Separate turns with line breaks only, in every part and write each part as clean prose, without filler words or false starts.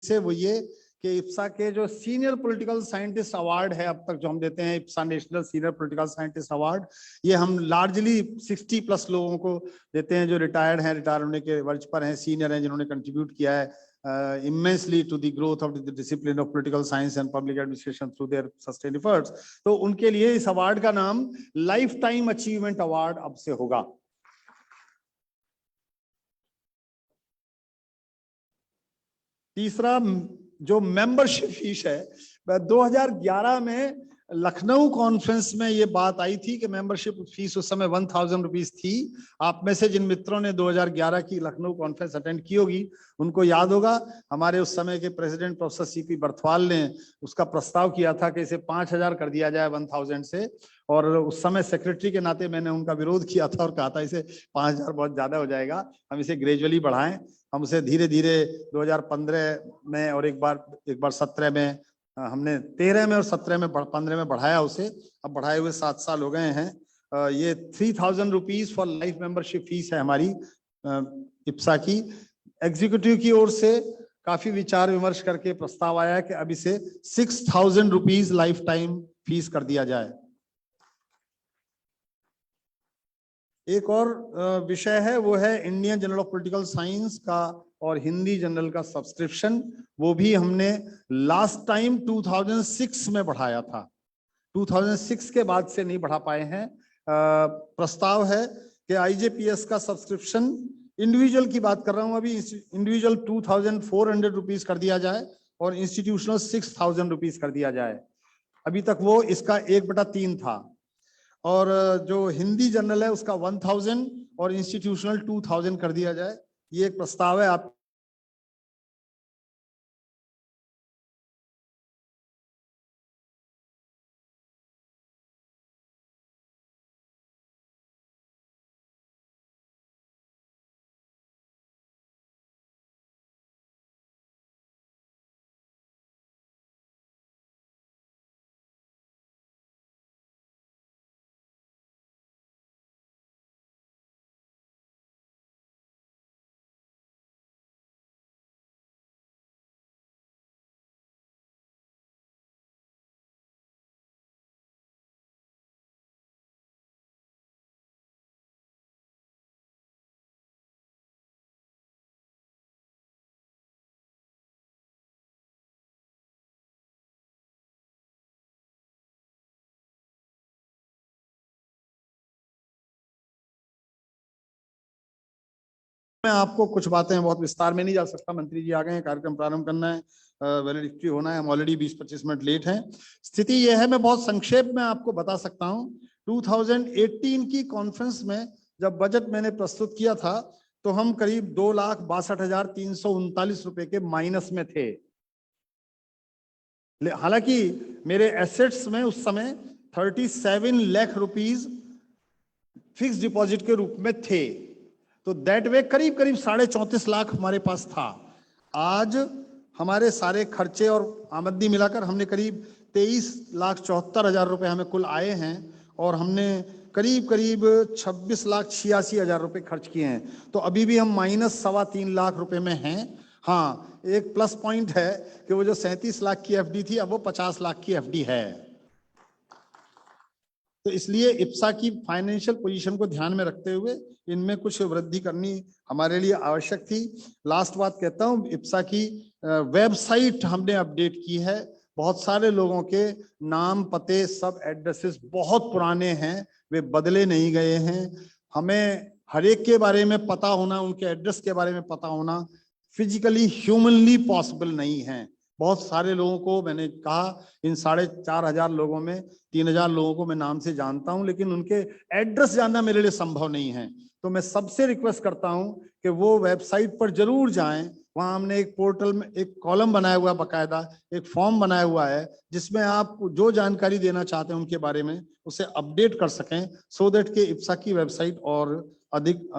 से वो ये कि इप्सा के जो सीनियर पॉलिटिकल साइंटिस्ट अवार्ड है अब तक जो हम देते हैं, IPSA national senior political scientist award, ये हम लार्जली 60+ लोगों को देते हैं जो रिटायर्ड हैं, रिटायर होने के वर्ष पर हैं, सीनियर हैं, जिन्होंने कंट्रीब्यूट किया है immensely to the growth of the discipline of political science and public administration through their sustained efforts. तो उनके लिए इस अवार्ड का नाम लाइफ टाइम अचीवमेंट अवार्ड अब से होगा। तीसरा, जो मेंबरशिप फीस है, 2011 में लखनऊ कॉन्फ्रेंस में ये बात आई थी कि मेंबरशिप फीस उस समय 1000 रुपीज थी। आप में से जिन मित्रों ने 2011 की लखनऊ कॉन्फ्रेंस अटेंड की होगी उनको याद होगा, हमारे उस समय के प्रेसिडेंट प्रोफेसर सीपी बर्थवाल ने उसका प्रस्ताव किया था कि इसे 5000 कर दिया जाए 1000 से, और उस समय सेक्रेटरी के नाते मैंने उनका विरोध किया था और कहा था इसे 5000 बहुत ज्यादा हो जाएगा, हम इसे ग्रेजुअली बढ़ाएं। हम उसे धीरे धीरे 2015 में और एक बार 17 में, हमने 13 में और 17 में 15 में बढ़ाया उसे। अब बढ़ाए हुए 7 साल हो गए हैं। ये 3000 rupees for life membership fees है हमारी इप्सा की। एग्जीक्यूटिव की ओर से काफी विचार विमर्श करके प्रस्ताव आया कि अब इसे 6000 रुपीज लाइफ टाइम फीस कर दिया जाए। एक और विषय है, वो है Indian journal of political science का और हिंदी जर्नल का सब्सक्रिप्शन। वो भी हमने लास्ट टाइम 2006 में बढ़ाया था, 2006 के बाद से नहीं बढ़ा पाए हैं। प्रस्ताव है कि आईजेपीएस का सब्सक्रिप्शन, इंडिविजुअल की बात कर रहा हूं अभी, इंडिविजुअल 2400 रुपीज कर दिया जाए और इंस्टीट्यूशनल 6000 रुपीज कर दिया जाए। अभी तक वो इसका 1/3 था। और जो हिंदी जर्नल है उसका 1000 और इंस्टीट्यूशनल 2000 कर दिया जाए। ये एक प्रस्ताव है। आप मैं आपको कुछ बातें, बहुत विस्तार में नहीं जा सकता, मंत्री जी आ गए हैं, कार्यक्रम प्रारंभ करना है, वैलिडिटी होना है, हम ऑलरेडी 20-25 मिनट लेट हैं। स्थिति यह है, मैं बहुत संक्षेप में आपको बता सकता हूं। 2018 की कॉन्फ्रेंस में जब बजट मैंने प्रस्तुत किया था तो हम करीब 2,62,339 रुपए के माइनस में थे। हालांकि मेरे एसेट्स में उस समय 37 लाख रुपीज फिक्स डिपॉजिट के रूप में थे, तो दैट वे करीब करीब 34.5 लाख हमारे पास था। आज हमारे सारे खर्चे और आमदनी मिलाकर हमने करीब 23,74,000 रुपए हमें कुल आए हैं और हमने करीब करीब 26,86,000 रुपए खर्च किए हैं। तो अभी भी हम माइनस 3.25 लाख रुपए में हैं। हाँ, एक प्लस पॉइंट है कि वो जो 37 लाख की एफडी थी अब वो 50 लाख की एफडी है। तो इसलिए इप्सा की फाइनेंशियल पोजीशन को ध्यान में रखते हुए इनमें कुछ वृद्धि करनी हमारे लिए आवश्यक थी। लास्ट बात कहता हूं, इप्सा की वेबसाइट हमने अपडेट की है। बहुत सारे लोगों के नाम, पते, सब एड्रेसेस बहुत पुराने हैं, वे बदले नहीं गए हैं। हमें हर एक के बारे में पता होना, उनके एड्रेस के बारे में पता होना फिजिकली ह्यूमनली पॉसिबल नहीं है। बहुत सारे लोगों को मैंने कहा, इन 4,500 लोगों में 3,000 लोगों को मैं नाम से जानता हूं, लेकिन उनके एड्रेस जानना मेरे लिए संभव नहीं है। तो मैं सबसे रिक्वेस्ट करता हूं कि वो वेबसाइट पर जरूर जाएं। वहां हमने एक पोर्टल में एक कॉलम बनाया हुआ है, बाकायदा एक फॉर्म बनाया हुआ है जिसमें आप जो जानकारी देना चाहते हैं उनके बारे में उसे अपडेट कर सकें, सो दैट के इप्सा की वेबसाइट और अधिक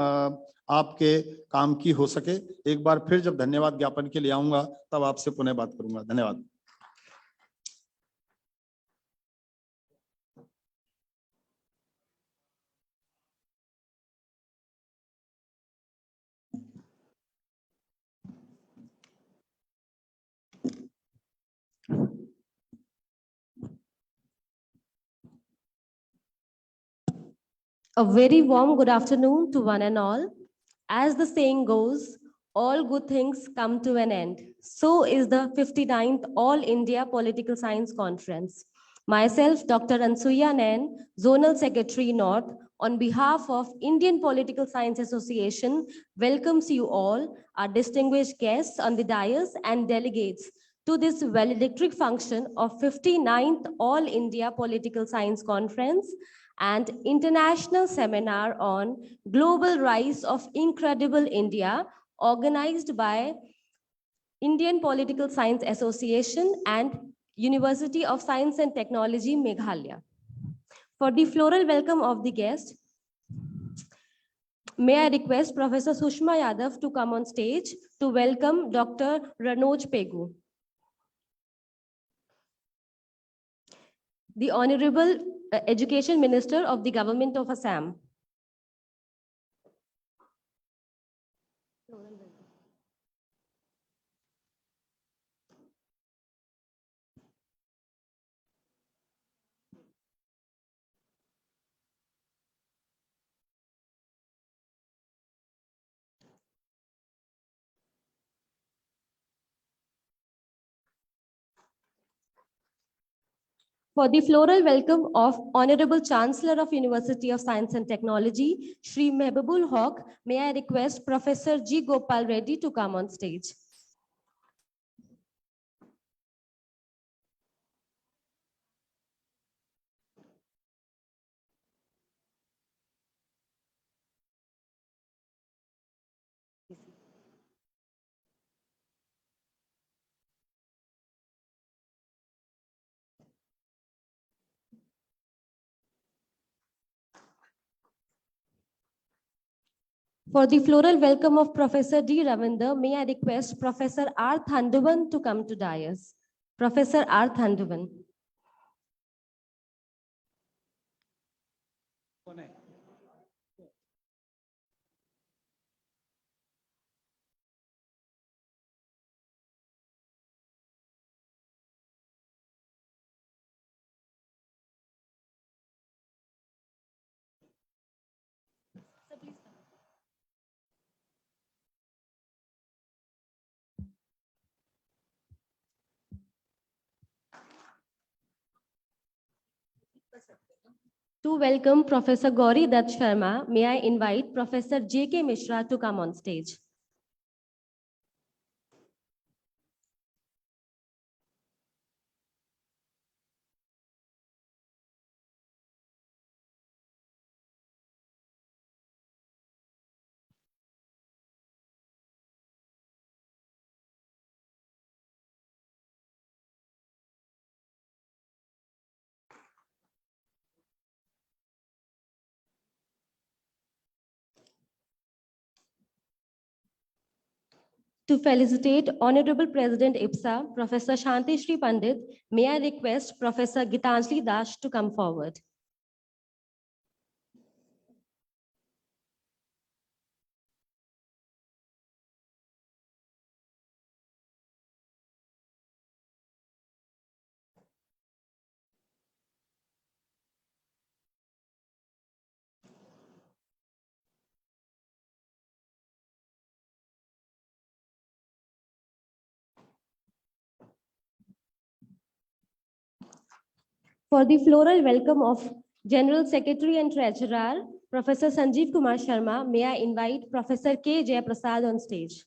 आपके काम की हो सके। एक बार फिर जब धन्यवाद ज्ञापन के लिए आऊंगा तब आपसे पुनः बात करूंगा। धन्यवाद।
A very warm good afternoon to one and all. As the saying goes, all good things come to an end. So is the 59th All India Political Science Conference. Myself, Dr. Ansuya Nain, Zonal Secretary North, on behalf of Indian Political Science Association, welcomes you all, our distinguished guests on the dais and delegates to this valedictory function of 59th All India Political Science Conference and International Seminar on Global Rise of Incredible India, organized by Indian Political Science Association and University of Science and Technology, Meghalaya. For the floral welcome of the guest, may I request Professor Sushma Yadav to come on stage to welcome Dr. Ranoj Pegu. The Honorable Education Minister of the Government of Assam. For the floral welcome of Honorable Chancellor of University of Science and Technology, Shri Mehbubul Haq, may I request Professor G. Gopal Reddy to come on stage. For the floral welcome of Professor D. Ravinder, may I request Professor R. Thandavan to come to dais. Professor R. Thandavan. To welcome Professor Gauri Dutt Sharma, may I invite Professor J.K. Mishra to come on stage. To felicitate Honorable President IPSA, Professor Shanti Shri Pandit, may I request Professor Gitanjali Das to come forward. For the floral welcome of General Secretary and Treasurer, Professor Sanjeev Kumar Sharma, may I invite Professor K. Jayaprasad on stage.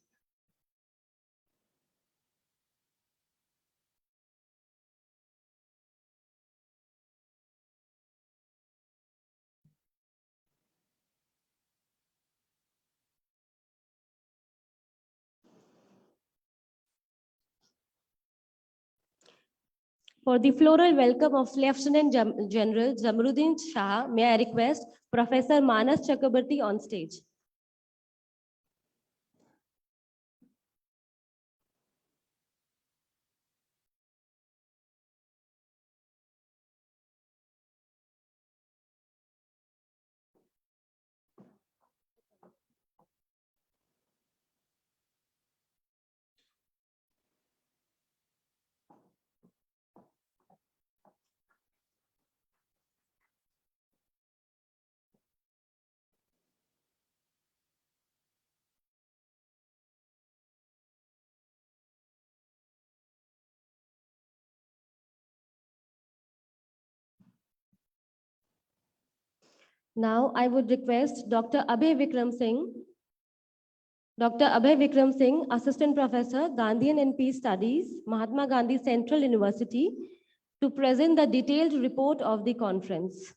For the floral welcome of Lieutenant General Jamruddin Shah, may I request Professor Manas Chakrabarti on stage. Now I would request Dr. Abhay Vikram Singh. Dr. Abhay Vikram Singh, Assistant Professor, Gandhian and Peace Studies, Mahatma Gandhi Central University, to present the detailed report of the conference.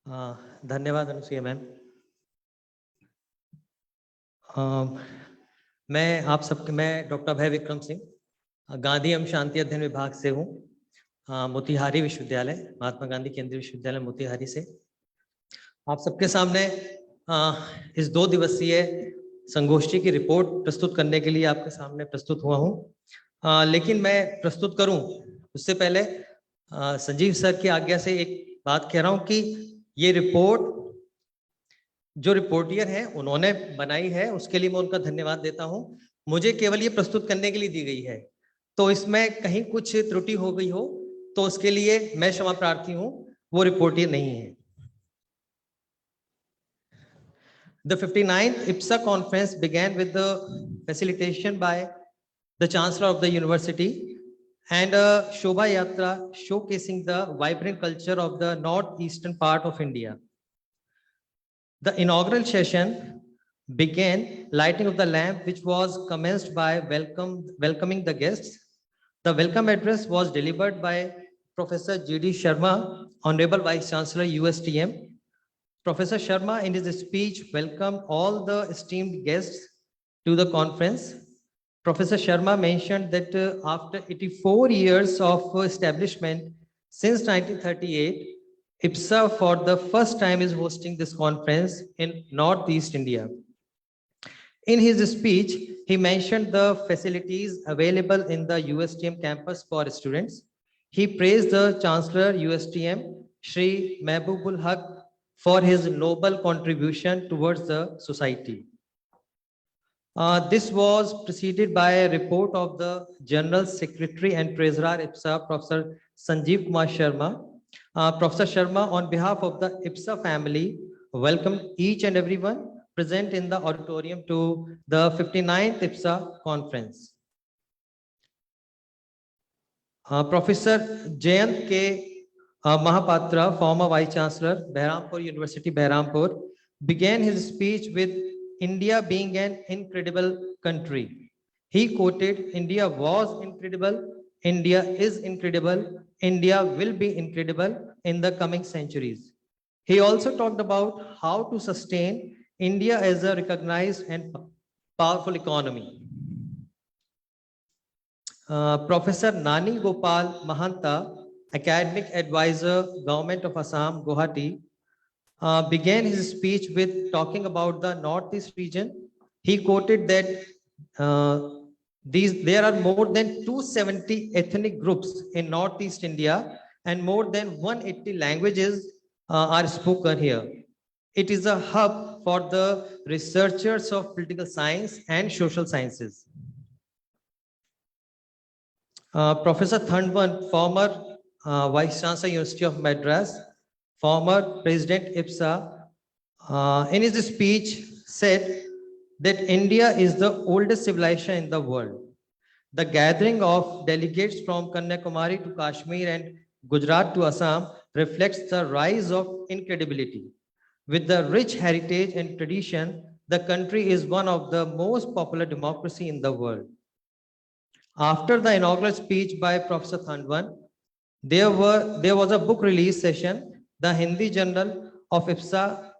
धन्यवाद Anusuiya ma'am. मैं doctor अभय विक्रम सिंह, गांधी एवं शांति अध्ययन विभाग से हूँ, मोतिहारी विश्वविद्यालय, महात्मा गांधी केंद्रीय विश्वविद्यालय मोतिहारी से। आप सबके सामने इस 2 दिवसीय संगोष्ठी की रिपोर्ट प्रस्तुत करने के लिए आपके सामने प्रस्तुत हुआ हूँ। लेकिन मैं प्रस्तुत करूँ उससे पहले संजीव सर की आज्ञा से एक बात कह रहा हूँ कि ये रिपोर्ट जो रिपोर्टियर है उन्होंने बनाई है, उसके लिए मैं उनका धन्यवाद देता हूं। मुझे केवल ये प्रस्तुत करने के लिए दी गई है, तो इसमें कहीं कुछ त्रुटि हो गई हो तो उसके लिए मैं क्षमा प्रार्थी हूं, वो रिपोर्टियर नहीं है। The 59th IPSA conference began with the facilitation by the Chancellor of the University and a Shobha Yatra showcasing the vibrant culture of the northeastern part of India. The inaugural session began lighting of the lamp, which was commenced by welcoming the guests. The welcome address was delivered by Professor G.D. Sharma, Honorable Vice Chancellor, USTM. Professor Sharma, in his speech, welcomed all the esteemed guests to the conference. Professor Sharma mentioned that after 84 years of establishment, since 1938, IPSA for the first time is hosting this conference in Northeast India. In his speech, he mentioned the facilities available in the USTM campus for students. He praised the Chancellor USTM, Shri Mehbubul Haq, for his noble contribution towards the society. This was preceded by a report of the General Secretary and Treasurer IPSA, Professor Sanjeev Kumar Sharma. Professor Sharma, on behalf of the IPSA family, welcomed each and everyone present in the auditorium to the 59th IPSA conference. Professor Jayant K. Mahapatra, former Vice Chancellor, Behrampur University, Behrampur, began his speech with India being an incredible country. He quoted, "India was incredible, India is incredible, India will be incredible in the coming centuries." He also talked about how to sustain India as a recognized and powerful economy. Professor Nani Gopal Mahanta, Academic Advisor, Government of Assam, Guwahati, began his speech with talking about the Northeast region. He quoted that there are more than 270 ethnic groups in Northeast India and more than 180 languages are spoken here. It is a hub for the researchers of political science and social sciences. Professor Thandwan, former Vice Chancellor, University of Madras, former President IPSA, in his speech said that India is the oldest civilization in the world. The gathering of delegates from Kanyakumari to Kashmir and Gujarat to Assam reflects the rise of incredibility. With the rich heritage and tradition, the country is one of the most popular democracy in the world. After the inaugural speech by Professor Thandwan, there was a book release session. The Hindi Journal of IPSA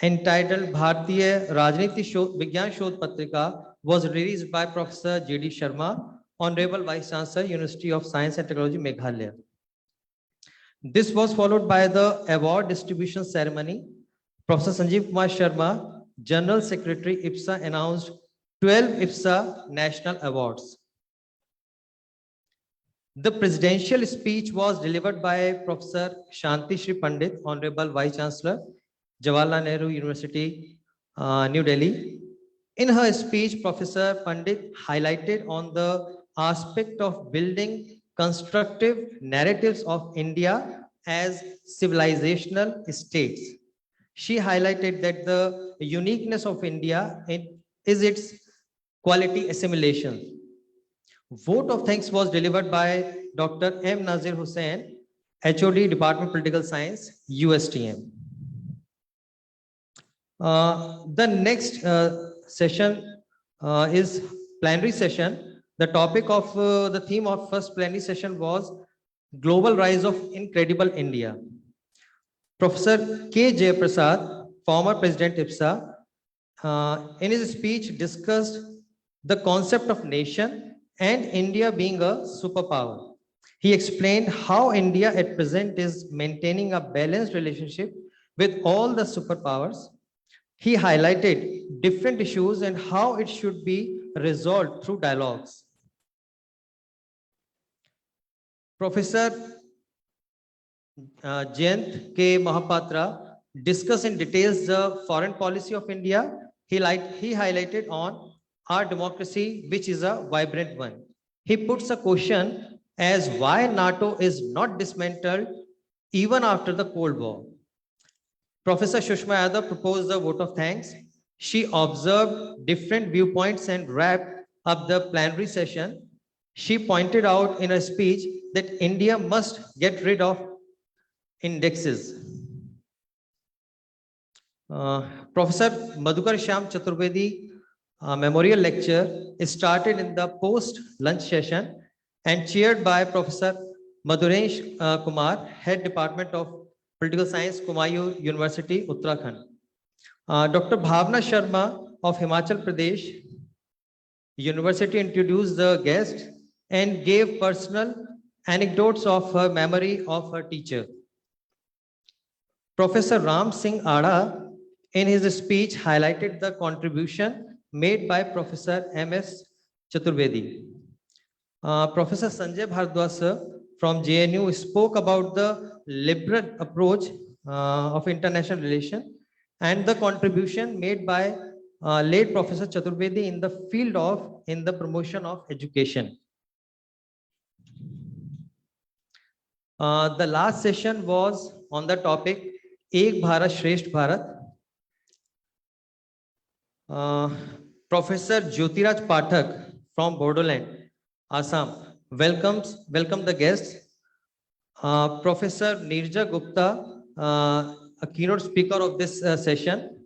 entitled Bharatiya Rajniti Vigyan Shodh Patrika was released by Professor G.D. Sharma, Honorable Vice Chancellor, University of Science and Technology, Meghalaya. This was followed by the award distribution ceremony. Professor Sanjeev Kumar Sharma, General Secretary IPSA, announced 12 IPSA National Awards. The presidential speech was delivered by Professor Shanti Shri Pandit, Honorable Vice Chancellor, Jawaharlal Nehru University, New Delhi. In her speech, Professor Pandit highlighted on the aspect of building constructive narratives of India as civilizational states. She highlighted that the uniqueness of India is its quality assimilation. Vote of thanks was delivered by Dr. M. Nazir Hussain, HOD, Department of Political Science, USTM. The next session is plenary session. The topic of the theme of first plenary session was Global Rise of Incredible India. Professor K. Jayaprasad, former President IPSA, in his speech discussed the concept of nation and India being a superpower. He explained how India at present is maintaining a balanced relationship with all the superpowers. He highlighted different issues and how it should be resolved through dialogues. Professor Jayant K. Mahapatra discussed in details the foreign policy of India. He highlighted on our democracy, which is a vibrant one. He puts a question as why NATO is not dismantled even after the Cold War. Professor Sushma Yadav proposed a vote of thanks. She observed different viewpoints and wrapped up the plenary session. She pointed out in a speech that India must get rid of indexes. Professor Madhukar Shyam Chaturvedi memorial lecture is started in the post-lunch session and chaired by Professor Madhuresh Kumar, Head Department of Political Science, Kumayu University, Uttarakhand. Dr. Bhavna Sharma of Himachal Pradesh University introduced the guest and gave personal anecdotes of her memory of her teacher. Professor Ram Singh Ada, in his speech, highlighted the contribution made by Professor M.S. Chaturvedi. Professor Sanjay Bhardwaj sir from JNU spoke about the liberal approach of international relations and the contribution made by late Professor Chaturvedi in the field of the promotion of education. The last session was on the topic Ek Bharat Shresth Bharat. Professor Jyotiraj Pathak from Bodoland, Assam, welcome the guests. Professor Nirja Gupta, a keynote speaker of this session.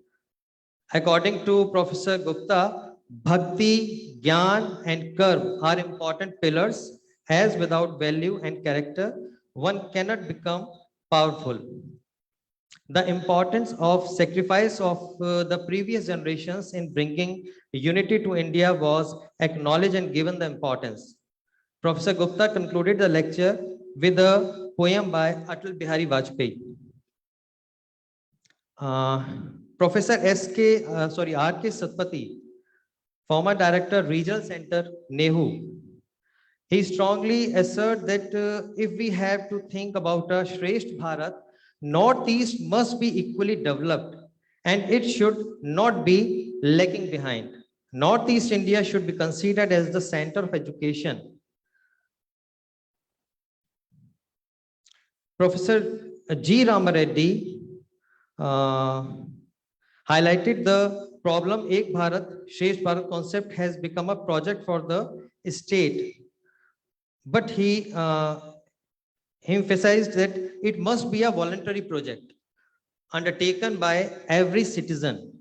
According to Professor Gupta, Bhakti, Gyan and Karma are important pillars, as without value and character, one cannot become powerful. The importance of sacrifice of the previous generations in bringing unity to India was acknowledged and given the importance. Professor Gupta concluded the lecture with a poem by Atal Bihari Vajpayee. Professor R.K. Satpathy, former Director, Regional Center, NEHU. He strongly asserts that if we have to think about a Shresth Bharat, Northeast must be equally developed and it should not be lagging behind. Northeast India should be considered as the center of education. Professor G. Ramareddy highlighted the problem Ek Bharat, Shresth Bharat concept has become a project for the state. But he emphasized that it must be a voluntary project undertaken by every citizen.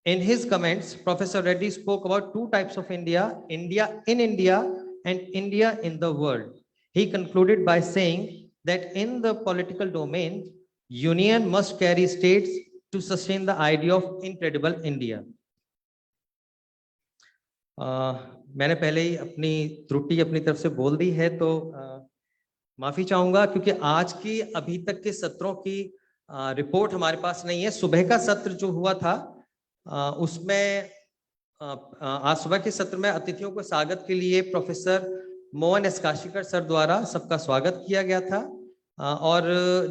In his comments, Professor Reddy spoke about two types of India, India in India and India in the world. He concluded by saying that in the political domain, union must carry states to sustain the idea of incredible India. मैंने पहले ही अपनी त्रुटि अपनी तरफ से बोल दी है, तो माफी चाहूंगा क्योंकि आज की अभी तक के सत्रों की रिपोर्ट हमारे पास नहीं है। सुबह का सत्र जो हुआ था उसमें आज सुबह के सत्र में अतिथियों को स्वागत के लिए professor Mohan S Kashikar sir द्वारा सबका स्वागत किया गया था और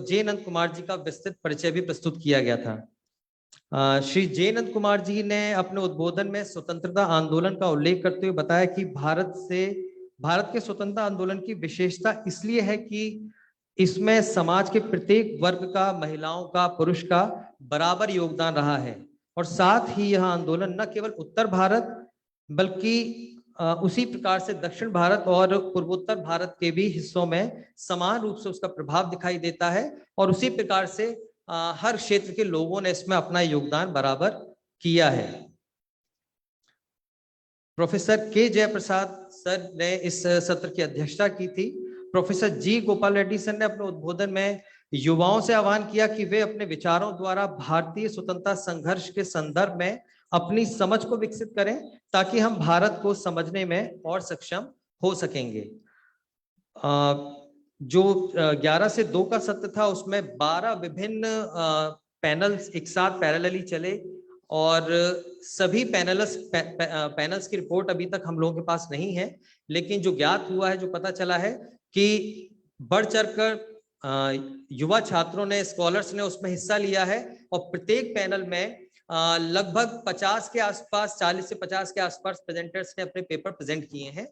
जे नंद कुमार जी का विस्तृत परिचय भी प्रस्तुत किया गया था। श्री जे नंद कुमार जी ने अपने उद्बोधन में स्वतंत्रता आंदोलन का उल्लेख करते हुए बताया कि भारत के स्वतंत्रता आंदोलन की विशेषता इसलिए है कि इसमें समाज के प्रत्येक वर्ग का, महिलाओं का, पुरुष का बराबर योगदान रहा है और साथ ही यह आंदोलन न केवल उत्तर भारत बल्कि उसी प्रकार से दक्षिण भारत और पूर्वोत्तर भारत के भी हिस्सों में समान रूप से उसका प्रभाव दिखाई देता है और उसी प्रकार से हर क्षेत्र के लोगों ने इसमें अपना योगदान बराबर किया है। प्रोफेसर के जयप्रसाद सर ने इस सत्र की अध्यक्षता की थी। प्रोफेसर जी गोपाल रेड्डी सर ने अपने उद्बोधन में युवाओं से आह्वान किया कि वे अपने विचारों द्वारा भारतीय स्वतंत्रता संघर्ष के संदर्भ में अपनी समझ को विकसित करें ताकि हम भारत को समझने में और सक्षम हो सकेंगे। जो 11 से 2 का सत्र था उसमें 12 विभिन्न पैनल्स एक साथ पैरेलली चले और सभी पैनल्स की रिपोर्ट अभी तक हम लोगों के पास नहीं है, लेकिन जो ज्ञात हुआ है, जो पता चला है कि बढ़ चढ़कर युवा छात्रों ने, स्कॉलर्स ने उसमें हिस्सा लिया है और प्रत्येक पैनल में लगभग 50 के आसपास, 40 से 50 के आसपास प्रेजेंटर्स ने अपने पेपर प्रेजेंट किए हैं।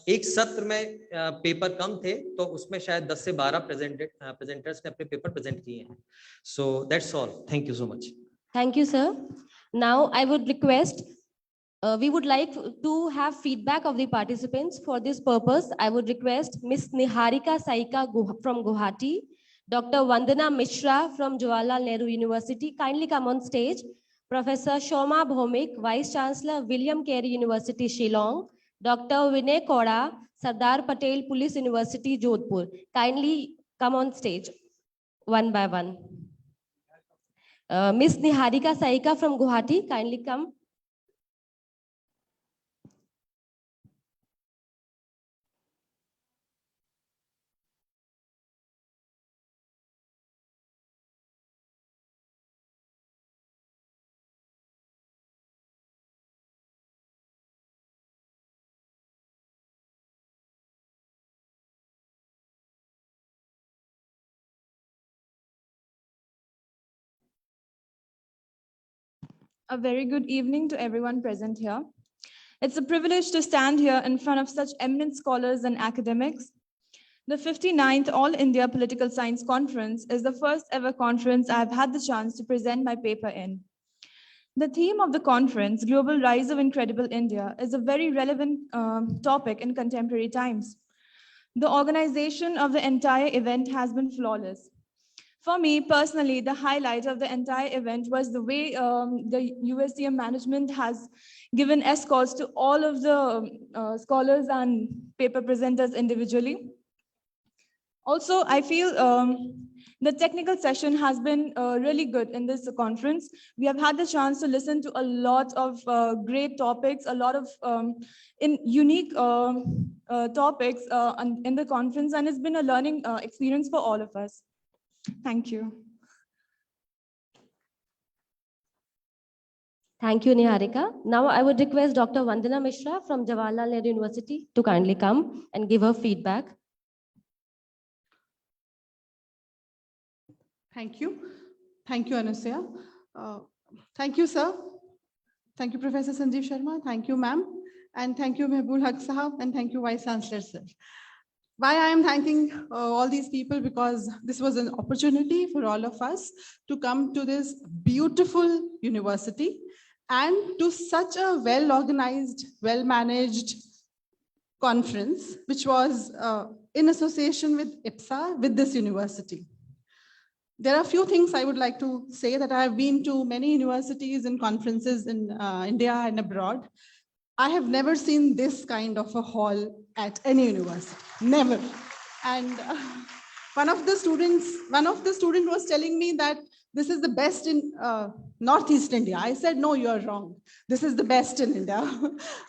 एक सत्र में पेपर कम थे तो उसमें शायद 10 से 12 प्रेजेंटर्स ने अपने पेपर प्रेजेंट किए हैं। So that's all, thank you so much.
Thank you, sir. Now I would request, we would like to have feedback of the participants. For this purpose, I would request Ms. Niharika Saika from Guwahati, Dr. Vandana Mishra from Jawaharlal Nehru University, kindly come on stage. Professor Shoma Bhomik, Vice Chancellor, William Carey University, Shillong. Dr. Vinay Koda, Sardar Patel Police University, Jodhpur, kindly come on stage, one by one. Ms. Niharika Saika from Guwahati, kindly come.
A very good evening to everyone present here. It's a privilege to stand here in front of such eminent scholars and academics. The 59th All India Political Science Conference is the first ever conference I've had the chance to present my paper in. The theme of the conference, Global Rise of Incredible India, is a very relevant topic in contemporary times. The organization of the entire event has been flawless. For me personally, the highlight of the entire event was the way the USTM management has given escorts to all of the scholars and paper presenters individually. Also, I feel the technical session has been really good in this conference. We have had the chance to listen to a lot of great topics, a lot of unique topics in the conference, and it's been a learning experience for all of us. Thank you.
Thank you, Niharika. Now I would request Dr. Vandana Mishra from Jawaharlal Nehru University to kindly come and give her feedback.
Thank you. Thank you, Anusya. Thank you, sir. Thank you, Professor Sanjeev Sharma. Thank you, ma'am. And thank you, Mehbul Haq Sahab. And thank you, Vice Chancellor, sir. Why I am thanking all these people? Because this was an opportunity for all of us to come to this beautiful university and to such a well-organized, well-managed conference, which was in association with IPSA, with this university. There are a few things I would like to say that I have been to many universities and conferences in India and abroad. I have never seen this kind of a hall at any university, never. And one of the students was telling me that this is the best in Northeast India. I said, no, you are wrong. This is the best in India.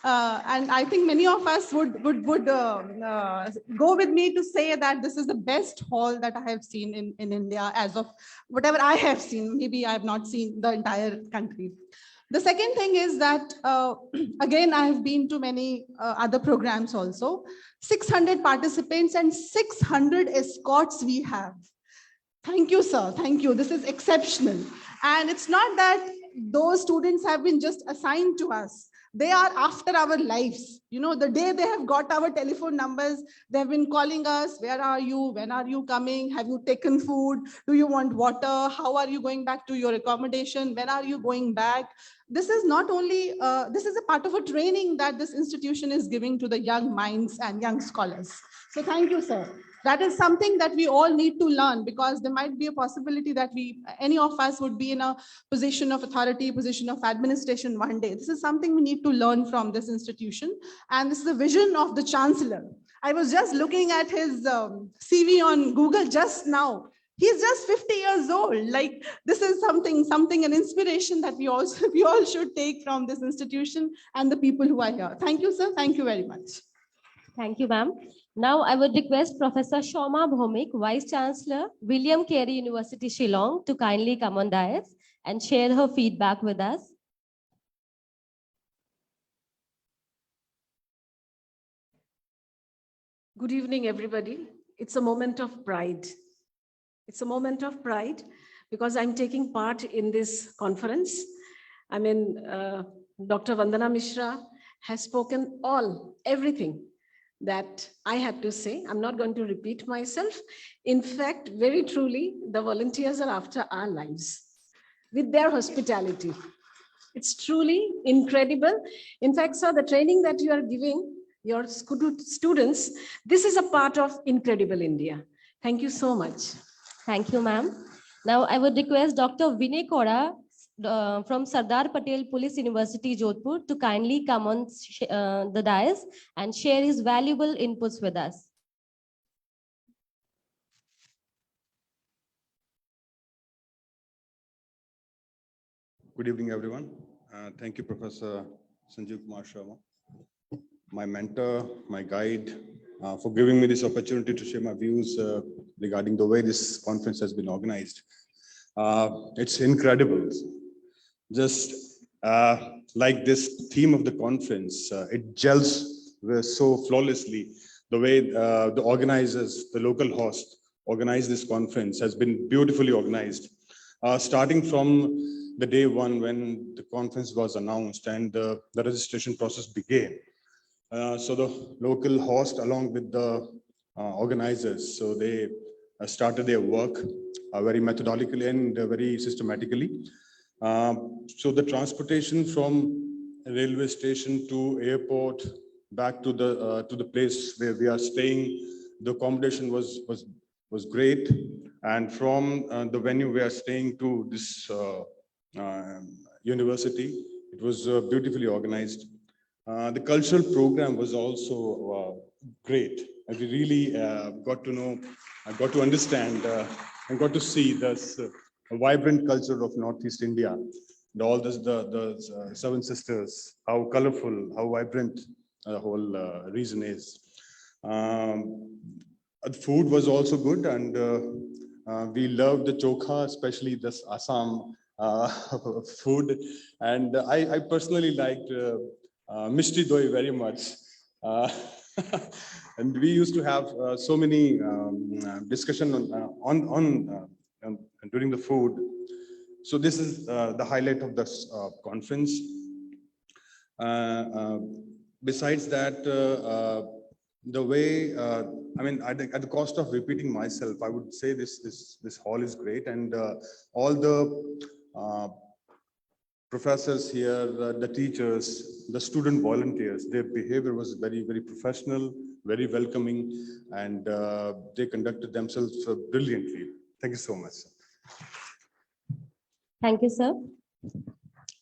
And I think many of us would go with me to say that this is the best hall that I have seen in India as of whatever I have seen. Maybe I have not seen the entire country. The second thing is that, again, I have been to many other programs also. 600 participants and 600 escorts we have. Thank you, sir. Thank you. This is exceptional. And it's not that those students have been just assigned to us. They are after our lives. You know, the day they have got our telephone numbers, they've been calling us. Where are you? When are you coming? Have you taken food? Do you want water? How are you going back to your accommodation? When are you going back? This is not only, this is a part of a training that this institution is giving to the young minds and young scholars. So thank you, sir. That is something that we all need to learn, because there might be a possibility that any of us would be in a position of authority, position of administration one day. This is something we need to learn from this institution. And this is the vision of the chancellor. I was just looking at his CV on Google just now. He's just 50 years old. Like, this is something, an inspiration that we all should take from this institution and the people who are here. Thank you, sir. Thank you very much.
Thank you, ma'am. Now I would request Professor Shoma Bhomik, Vice Chancellor, William Carey University, Shillong, to kindly come on dais and share her feedback with us.
Good evening, everybody. It's a moment of pride. It's a moment of pride because I'm taking part in this conference. I mean, Dr. Vandana Mishra has spoken everything that I had to say. I'm not going to repeat myself. In fact, very truly, the volunteers are after our lives with their hospitality. It's truly incredible. In fact, sir, the training that you are giving your students, this is a part of Incredible India. Thank you so much.
Thank you, ma'am. Now I would request Dr. Vinay Kora from Sardar Patel Police University, Jodhpur, to kindly come on the dais and share his valuable inputs with us.
Good evening, everyone. Thank you, Professor Sanjeev Kumar Sharma, my mentor, my guide, for giving me this opportunity to share my views regarding the way this conference has been organized. It's incredible. Just like this theme of the conference, it gels so flawlessly. The way the organizers, the local host, organized this conference has been beautifully organized. Starting from the day one when the conference was announced and the registration process began. So the local host along with the organizers, so they started their work very methodically and very systematically. So the transportation from railway station to airport back to the place where we are staying, the accommodation was great, and from the venue we are staying to this university, it was beautifully organized. The cultural program was also great. And we really got to know, got to understand, and got to see this vibrant culture of Northeast India. And all this, the Seven Sisters, how colorful, how vibrant the whole region is. The food was also good, and we loved the chokha, especially this Assam food. And I personally liked Mishti Doi very much. And we used to have so many discussion during the food. So this is the highlight of this conference. Besides that, the way, I mean, at the cost of repeating myself, I would say this hall is great, and all the professors here, the teachers, the student volunteers, their behavior was very, very professional, very welcoming, and they conducted themselves brilliantly. Thank you so much.
Thank you, sir.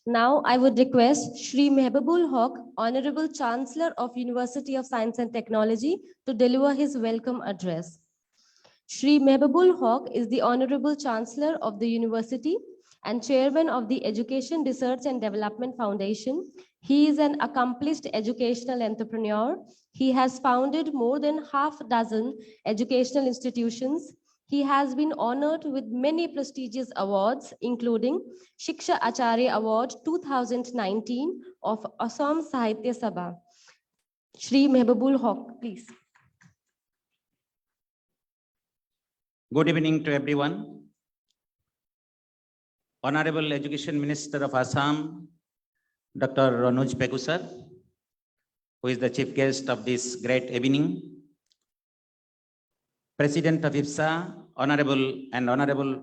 Now I would request Shri Mehbubul Haq, Honorable Chancellor of University of Science and Technology, to deliver his welcome address. Shri Mehbubul Haq is the Honorable Chancellor of the University and Chairman of the Education Research and Development Foundation. He is an accomplished educational entrepreneur. He has founded more than half a dozen educational institutions. He has been honored with many prestigious awards, including Shiksha Acharya Award 2019 of Assam Sahitya Sabha. Shri Mehbubul Haq, please.
Good evening to everyone. Honorable Education Minister of Assam, Dr. Anuj Pegu sir, who is the chief guest of this great evening. President of IPSA, Honorable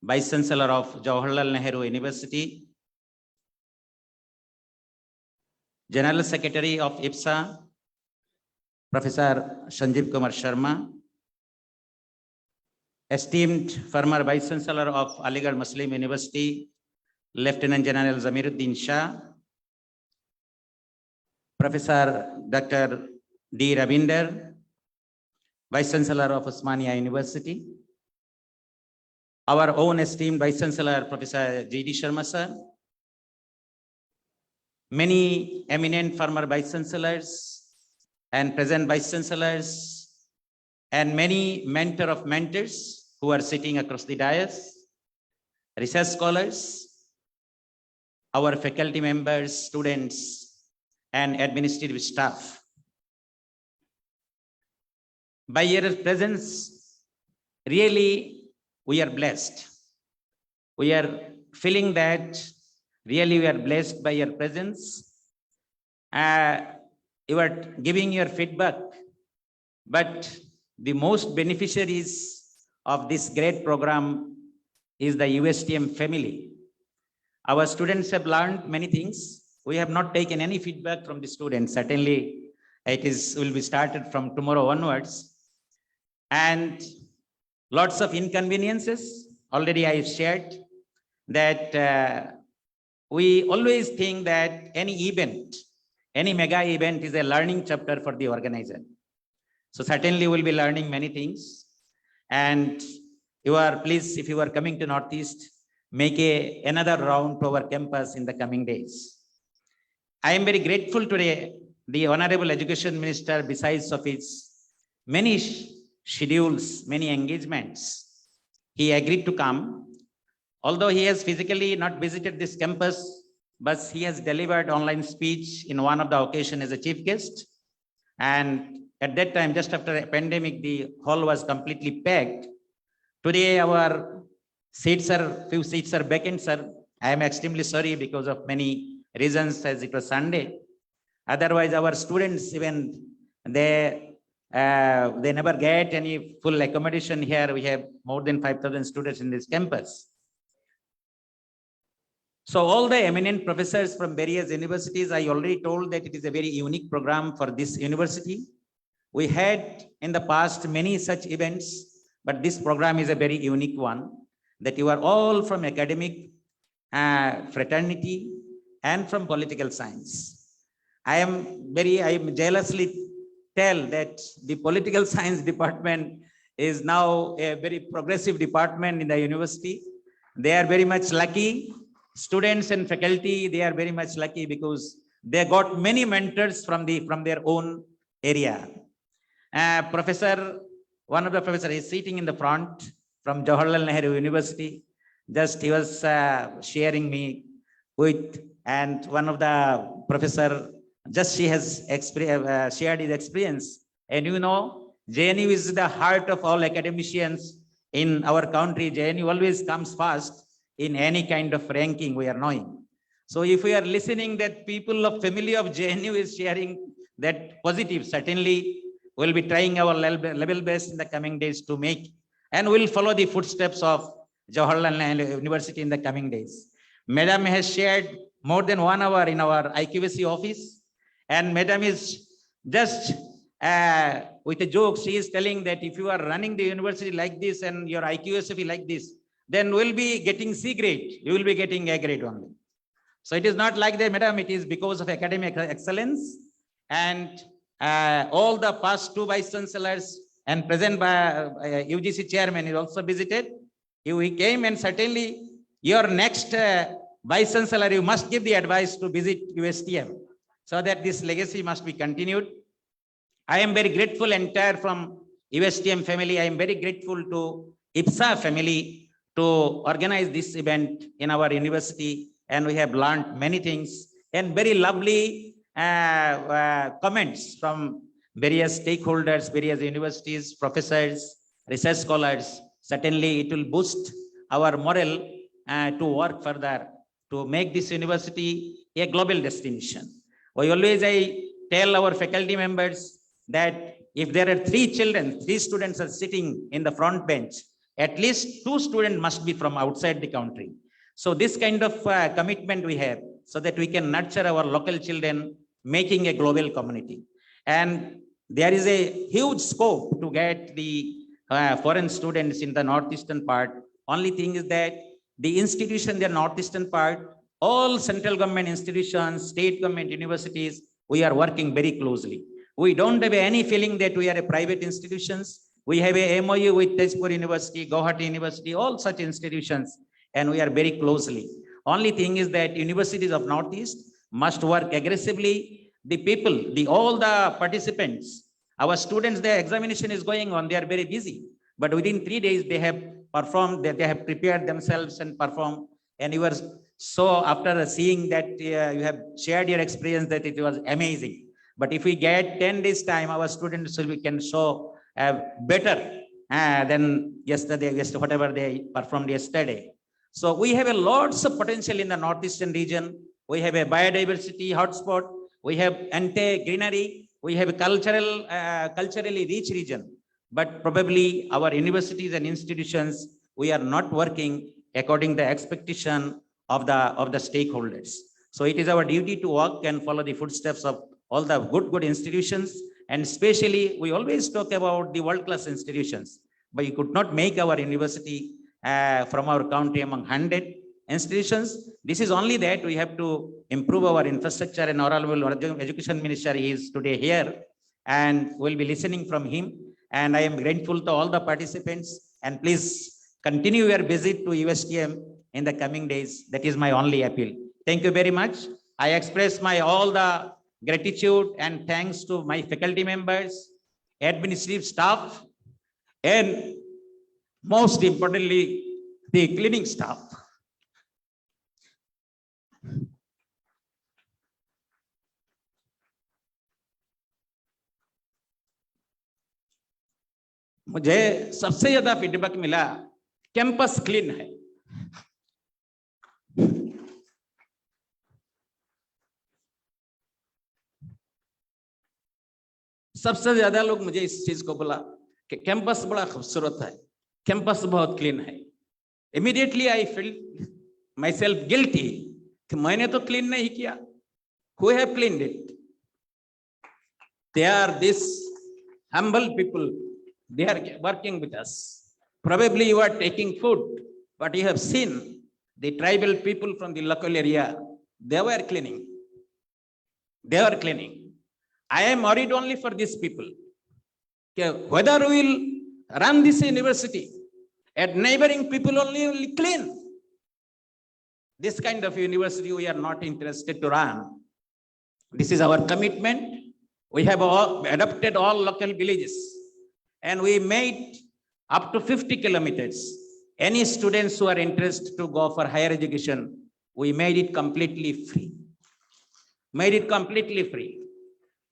Vice Chancellor of Jawaharlal Nehru University, General Secretary of IPSA, Professor Sanjeev Kumar Sharma, esteemed former Vice Chancellor of Aligarh Muslim University, Lieutenant General Zamiruddin Shah, Professor Dr. D. Ravinder, Vice Chancellor of Osmania University, our own esteemed Vice Chancellor, Professor G.D. Sharma sir, many eminent former Vice Chancellors and present Vice Chancellors, and many mentor of mentors who are sitting across the dais, research scholars, our faculty members, students, and administrative staff. By your presence, really, we are blessed. We are feeling that really we are blessed by your presence. You are giving your feedback, but the most beneficiaries of this great program is the USTM family. Our students have learned many things. We have not taken any feedback from the students. Certainly, will be started from tomorrow onwards. And lots of inconveniences. Already I shared that we always think that any event, any mega event is a learning chapter for the organizer. So certainly we'll be learning many things. And please, if you are coming to Northeast, make another round to our campus in the coming days. I am very grateful today, the Honorable Education Minister, besides of his many schedules, many engagements, he agreed to come. Although he has physically not visited this campus, but he has delivered online speech in one of the occasions as a chief guest. And at that time, just after a pandemic, the hall was completely packed. Today, our few seats are vacant, sir. I am extremely sorry because of many reasons, as it was Sunday. Otherwise, our students, even they never get any full accommodation here. We have more than 5,000 students in this campus. So all the eminent professors from various universities, I already told that it is a very unique program for this university. We had in the past many such events, but this program is a very unique one, that you are all from academic fraternity and from political science. I am jealously tell that the political science department is now a very progressive department in the university. They are very much lucky. Students and faculty, they are very much lucky because they got many mentors from their own area. One of the professors is sitting in the front from Jawaharlal Nehru University. Just he was sharing me with, and one of the professor, just she has shared his experience. And you know, JNU is the heart of all academicians in our country. JNU always comes first in any kind of ranking we are knowing. So if we are listening that people of family of JNU is sharing that positive, certainly we'll be trying our level best in the coming days to make, and we'll follow the footsteps of Jawaharlal Nehru University in the coming days. Madam has shared more than 1 hour in our IQAC office, and Madam is just with a joke, she is telling that if you are running the university like this and your IQSF like this, then we'll be getting C grade, you will be getting A grade only. So it is not like that, Madam, it is because of academic excellence, and all the past 2 vice chancellors and present by UGC chairman is also visited. He came, and certainly your next vice chancellor, you must give the advice to visit USTM so that this legacy must be continued. I am very grateful entire from USTM family, I am very grateful to IPSA family to organize this event in our university, and we have learned many things and very lovely comments from various stakeholders, various universities, professors, research scholars. Certainly, it will boost our morale to work further to make this university a global destination. I tell our faculty members that if there are 3 students are sitting in the front bench, at least 2 students must be from outside the country. So this kind of commitment we have so that we can nurture our local children, making a global community. And there is a huge scope to get the foreign students in the northeastern part. Only thing is that the institution, the northeastern part, all central government institutions, state government universities, we are working very closely. We don't have any feeling that we are a private institutions. We have a MOU with Tezpur University, Guwahati University, all such institutions, and we are very closely. Only thing is that universities of Northeast must work aggressively. The people, all the participants, our students, their examination is going on, they are very busy. But within 3 days, they have performed, they have prepared themselves and performed. And you were so, after seeing that you have shared your experience, that it was amazing. But if we get 10 days time, our students we can show better than yesterday, whatever they performed yesterday. So we have a lots of potential in the northeastern region. We have a biodiversity hotspot. We have anti-greenery. We have a culturally rich region. But probably our universities and institutions, we are not working according to the expectation of the stakeholders. So it is our duty to work and follow the footsteps of all the good institutions. And especially, we always talk about the world-class institutions, but you could not make our university from our country among 100 institutions. This is only that we have to improve our infrastructure, and Honorable Education Minister is today here, and we'll be listening from him. And I am grateful to all the participants, and please continue your visit to USTM in the coming days. That is my only appeal. Thank you very much. I express my all the gratitude and thanks to my faculty members, administrative staff, and most importantly, the cleaning staff. मुझे सबसे ज्यादा feedback मिला campus clean है। सबसे ज्यादा लोग मुझे इस चीज को बोला कि कैंपस बड़ा खूबसूरत है, कैंपस बहुत क्लीन है। Immediately I feel my self guilty कि मैंने तो क्लीन नहीं किया। Who have cleaned it? They are this humble people. They are working with us. Probably you are taking food, but you have seen the tribal people from the local area. They were cleaning. They are cleaning. I am worried only for these people. Whether we will run this university at neighboring people only clean. This kind of university we are not interested to run. This is our commitment. We have adopted all local villages, and we made up to 50 kilometers. Any students who are interested to go for higher education, we made it completely free. Made it completely free.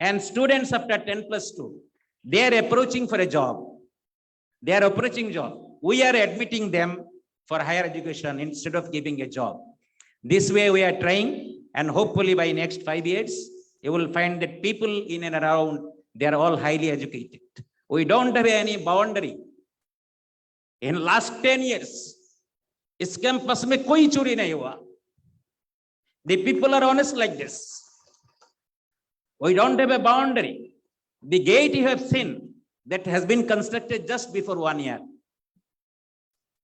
And students after 10+2, they are approaching for a job. They are approaching job. We are admitting them for higher education instead of giving a job. This way we are trying, and hopefully by next 5 years, you will find that people in and around, they are all highly educated. We don't have any boundary. In last 10 years, इस campus में कोई चोरी नहीं हुआ. The people are honest like this. We don't have a boundary. The gate you have seen that has been constructed just before 1 year.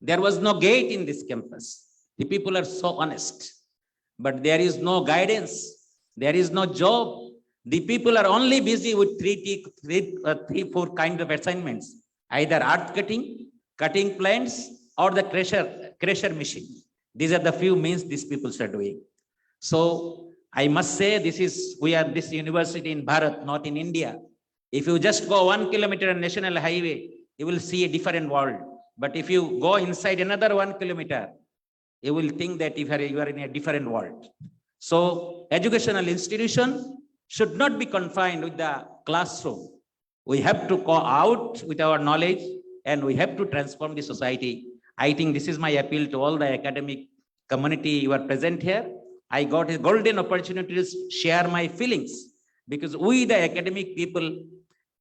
There was no gate in this campus. The people are so honest, but there is no guidance. There is no job. The people are only busy with three, four kinds of assignments, either earth cutting plants, or the crusher machine. These are the few means these people are doing. So I must say we are this university in Bharat, not in India. If you just go 1 kilometer on national highway, you will see a different world. But if you go inside another 1 kilometer, you will think that you are in a different world. So educational institution should not be confined with the classroom. We have to go out with our knowledge and we have to transform the society. I think this is my appeal to all the academic community you are present here. I got a golden opportunity to share my feelings because we, the academic people,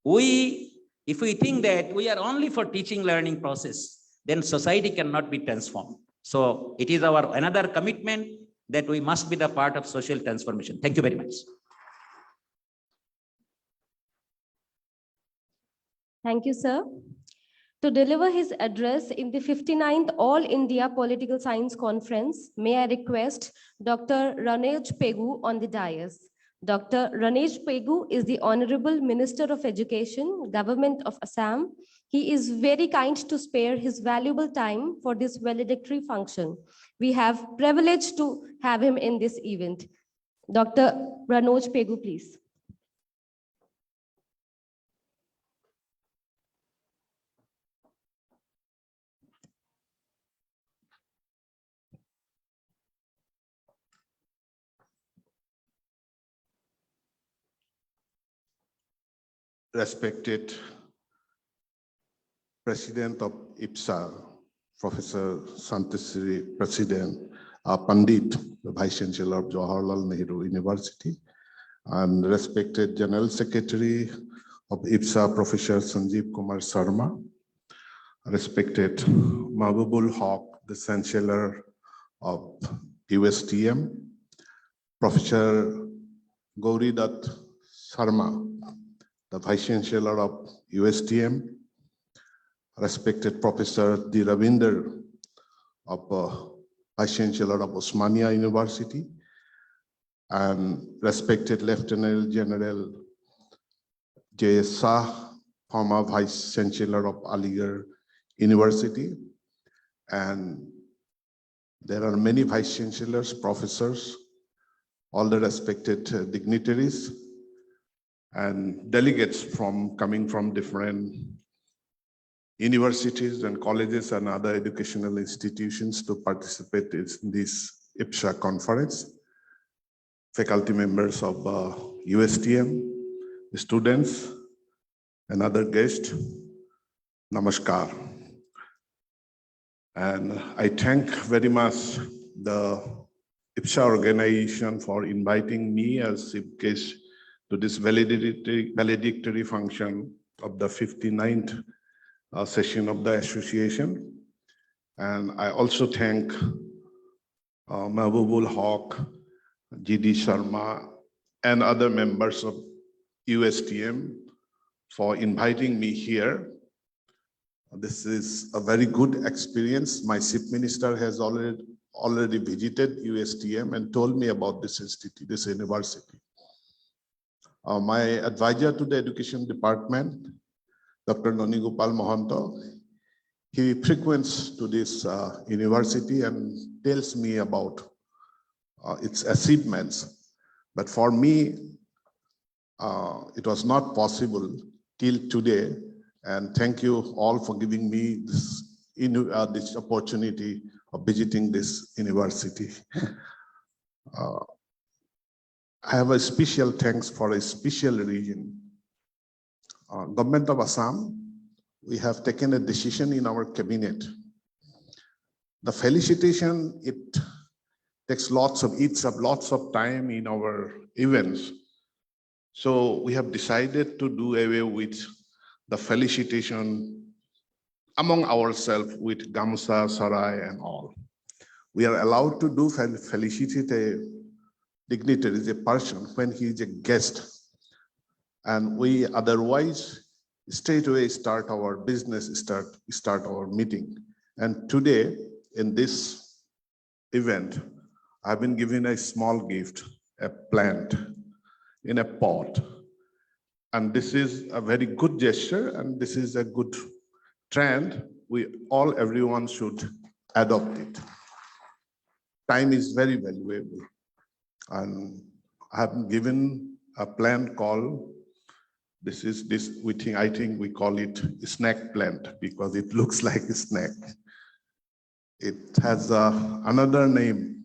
if we think that we are only for teaching learning process, then society cannot be transformed. So it is our another commitment that we must be the part of social transformation. Thank you very much.
Thank you, sir. To deliver his address in the 59th All India Political Science Conference, may I request Dr. Ranej Pegu on the dais. Dr. Ranej Pegu is the Honorable Minister of Education, Government of Assam. He is very kind to spare his valuable time for this valedictory function. We have privilege to have him in this event. Dr. Ranej Pegu, please.
Respected President of IPSA, Professor Santisri, President Pandit, the Vice Chancellor of Jawaharlal Nehru University, and respected General Secretary of IPSA, Professor Sanjeev Kumar Sharma, respected Mahbubul Haq, the Chancellor of USTM, Professor Gauri Dutt Sharma, the Vice Chancellor of USTM, respected Professor D. Ravinder, Vice Chancellor of Osmania University, and respected Lieutenant General J. Shah, former Vice Chancellor of Aligarh University, and there are many Vice Chancellors, professors, all the respected dignitaries, and delegates coming from different universities and colleges and other educational institutions to participate in this IPSA conference, faculty members of USTM, students, and other guests, namaskar. And I thank very much the IPSA organization for inviting me as chief guest to this valedictory function of the 59th session of the association. And I also thank Mahbubul Haq, G.D. Sharma, and other members of USTM for inviting me here. This is a very good experience. My chief minister has already visited USTM and told me about this institute, this university. My advisor to the education department, Dr. Noni Gopal Mohanto, he frequents to this university and tells me about its achievements. But for me, it was not possible till today. And thank you all for giving me this opportunity of visiting this university. I have a special thanks for a special reason. Government of Assam, we have taken a decision in our cabinet. The felicitation, it eats up lots of time in our events. So we have decided to do away with the felicitation among ourselves with Gamsa, Sarai, and all. We are allowed to do felicitate a dignitary, is a person when he is a guest. And we otherwise straight away start our business, start our meeting. And today in this event, I've been given a small gift, a plant in a pot. And this is a very good gesture, and this is a good trend. Everyone should adopt it. Time is very valuable. And I have been given a plant called I think we call it snack plant because it looks like a snack. It has another name,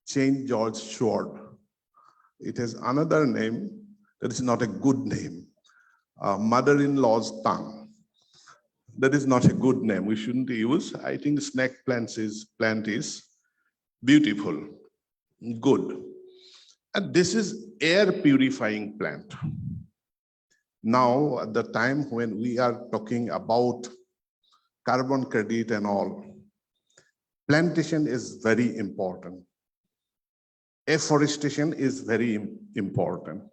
St. George Sword. It has another name that is not a good name, mother-in-law's tongue. That is not a good name. We shouldn't use. I think snack plant is beautiful, good. And this is air purifying plant. Now, at the time when we are talking about carbon credit and all, plantation is very important. Afforestation is very important.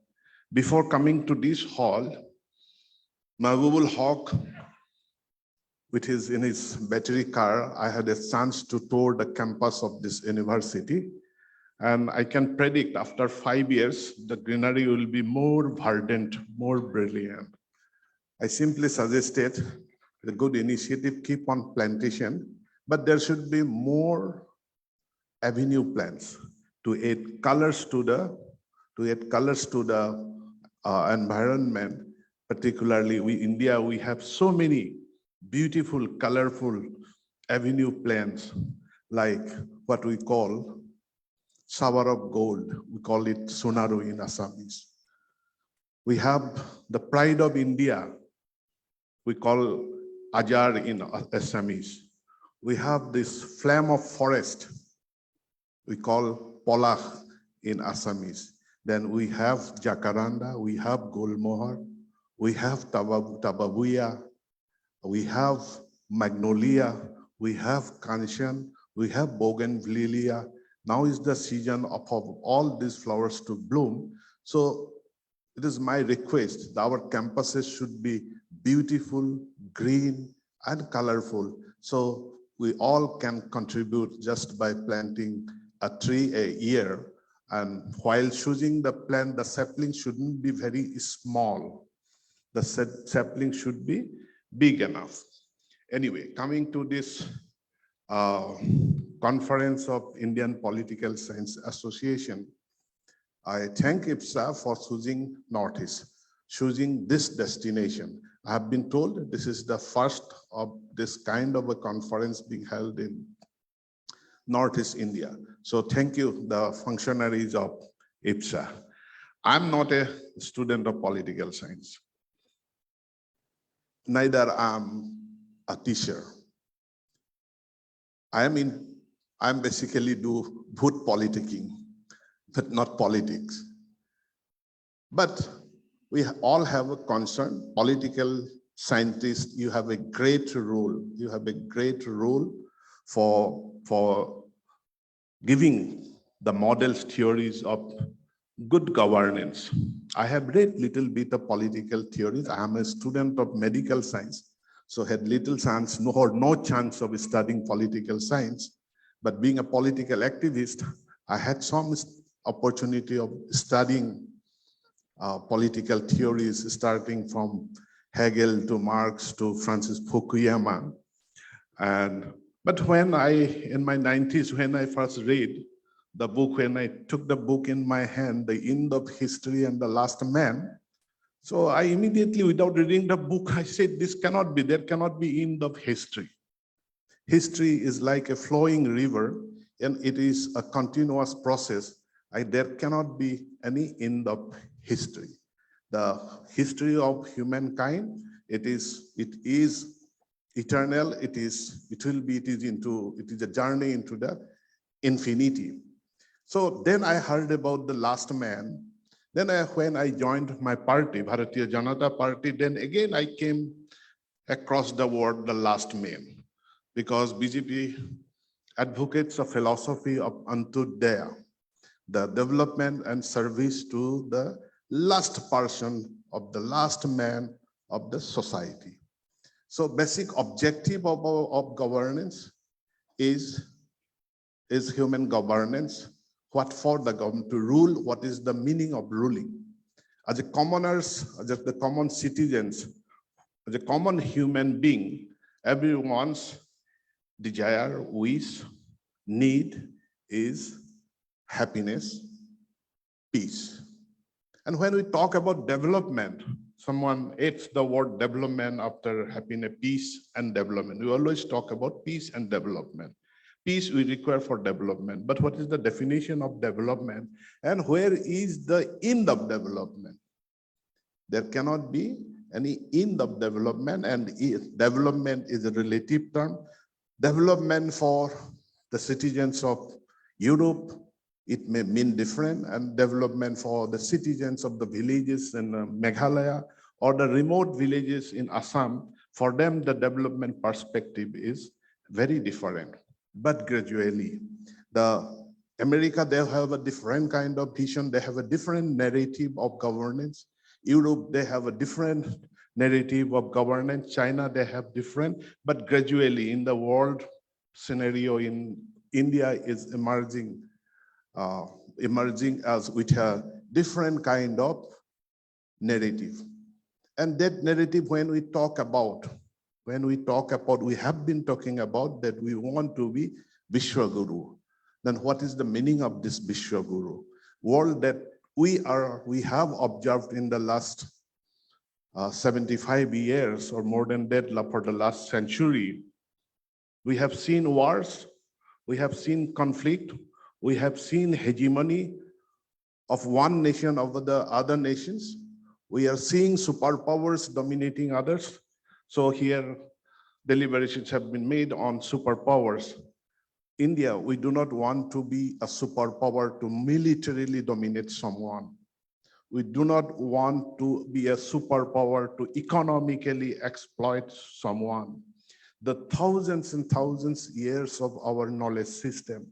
Before coming to this hall, Mahbubul Haq, in his battery car, I had a chance to tour the campus of this university. And I can predict after 5 years, the greenery will be more verdant, more brilliant. I simply suggested a good initiative, keep on plantation, but there should be more avenue plants to add colors to the environment. Particularly, India, we have so many beautiful, colorful avenue plants, like what we call shower of gold. We call it Sonaru in Assamese. We have the pride of India. We call Ajar in Assamese. We have this flame of forest. We call Polach in Assamese. Then we have Jacaranda, we have Gulmohar, we have Tababuya, we have Magnolia, we have Kanchan, we have Bougainvillea. Now is the season of all these flowers to bloom. So it is my request that our campuses should be beautiful, green, and colorful. So we all can contribute just by planting a tree a year. And while choosing the plant, the sapling shouldn't be very small. The sapling should be big enough. Anyway, coming to this conference of Indian Political Science Association, I thank IPSA for choosing Northeast, choosing this destination. I have been told this is the first of this kind of a conference being held in Northeast India. So thank you, the functionaries of IPSA. I'm not a student of political science. Neither am a teacher. I'm basically do vote politicking, but not politics. But we all have a concern. Political scientists, you have a great role. You have a great role for giving the models theories of good governance. I have read little bit of political theories. I am a student of medical science, so had little chance, no chance of studying political science. But being a political activist, I had some opportunity of studying political theories, starting from Hegel to Marx to Francis Fukuyama. But when in my 90s, when I first read the book, when I took the book in my hand, The End of History and the Last Man, so I immediately, without reading the book, I said, there cannot be end of history. History is like a flowing river, and it is a continuous process. There cannot be any end of history. The history of humankind, it is eternal. It is a journey into the infinity. So then I heard about the last man. Then when I joined my party, Bharatiya Janata Party, then again I came across the word the last man, because BJP advocates a philosophy of Antyodaya, the development and service to the last person of the last man of the society. So basic objective of governance is human governance. What for the government to rule? What is the meaning of ruling? As a commoners, as the common citizens, as a common human being, everyone's desire, wish, need is happiness, peace. And when we talk about development, someone adds the word development after having a peace and development. We always talk about peace and development. Peace we require for development, but what is the definition of development and where is the end of development? There cannot be any end of development, and development is a relative term. Development for the citizens of Europe, it may mean different, and development for the citizens of the villages in Meghalaya or the remote villages in Assam, for them the development perspective is very different. But gradually, America, they have a different kind of vision, they have a different narrative of governance. Europe, they have a different narrative of governance. China, they have different, but gradually in the world scenario in India is emerging as with a different kind of narrative. And that narrative, when we have been talking about that we want to be Vishwaguru. Then what is the meaning of this Vishwaguru? World that we have observed in the last 75 years or more than that for the last century. We have seen wars, we have seen conflict, we have seen hegemony of one nation over the other nations. We are seeing superpowers dominating others. So here deliberations have been made on superpowers. India, we do not want to be a superpower to militarily dominate someone. We do not want to be a superpower to economically exploit someone. The thousands and thousands years of our knowledge system,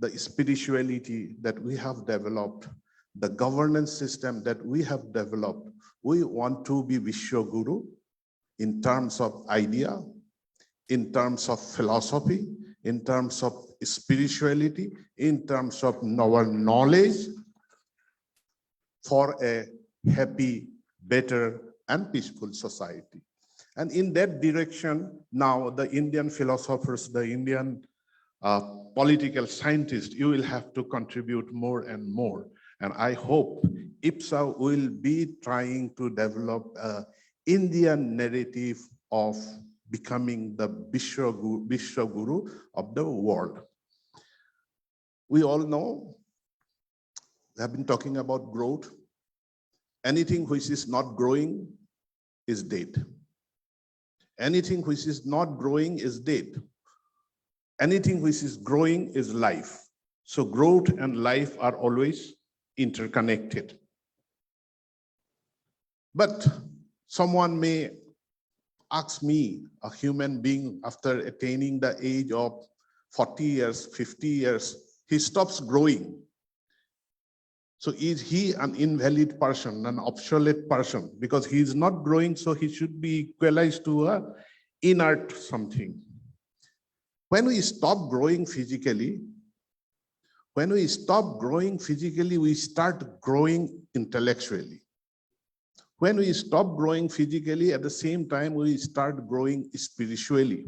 the spirituality that we have developed, the governance system that we have developed, we want to be Vishwaguru in terms of idea, in terms of philosophy, in terms of spirituality, in terms of our knowledge for a happy, better, and peaceful society. And in that direction, now the Indian philosophers, the Indian political scientists, you will have to contribute more and more. And I hope IPSA will be trying to develop an Indian narrative of becoming the Vishwaguru of the world. We all know, we have been talking about growth. Anything which is not growing is dead. Anything which is not growing is dead. Anything which is growing is life. So growth and life are always interconnected. But someone may ask me, a human being after attaining the age of 40 years, 50 years, he stops growing. So is he an invalid person, an obsolete person? Because he is not growing, so he should be equalized to an inert something. When we stop growing physically, we start growing intellectually. When we stop growing physically, at the same time, we start growing spiritually.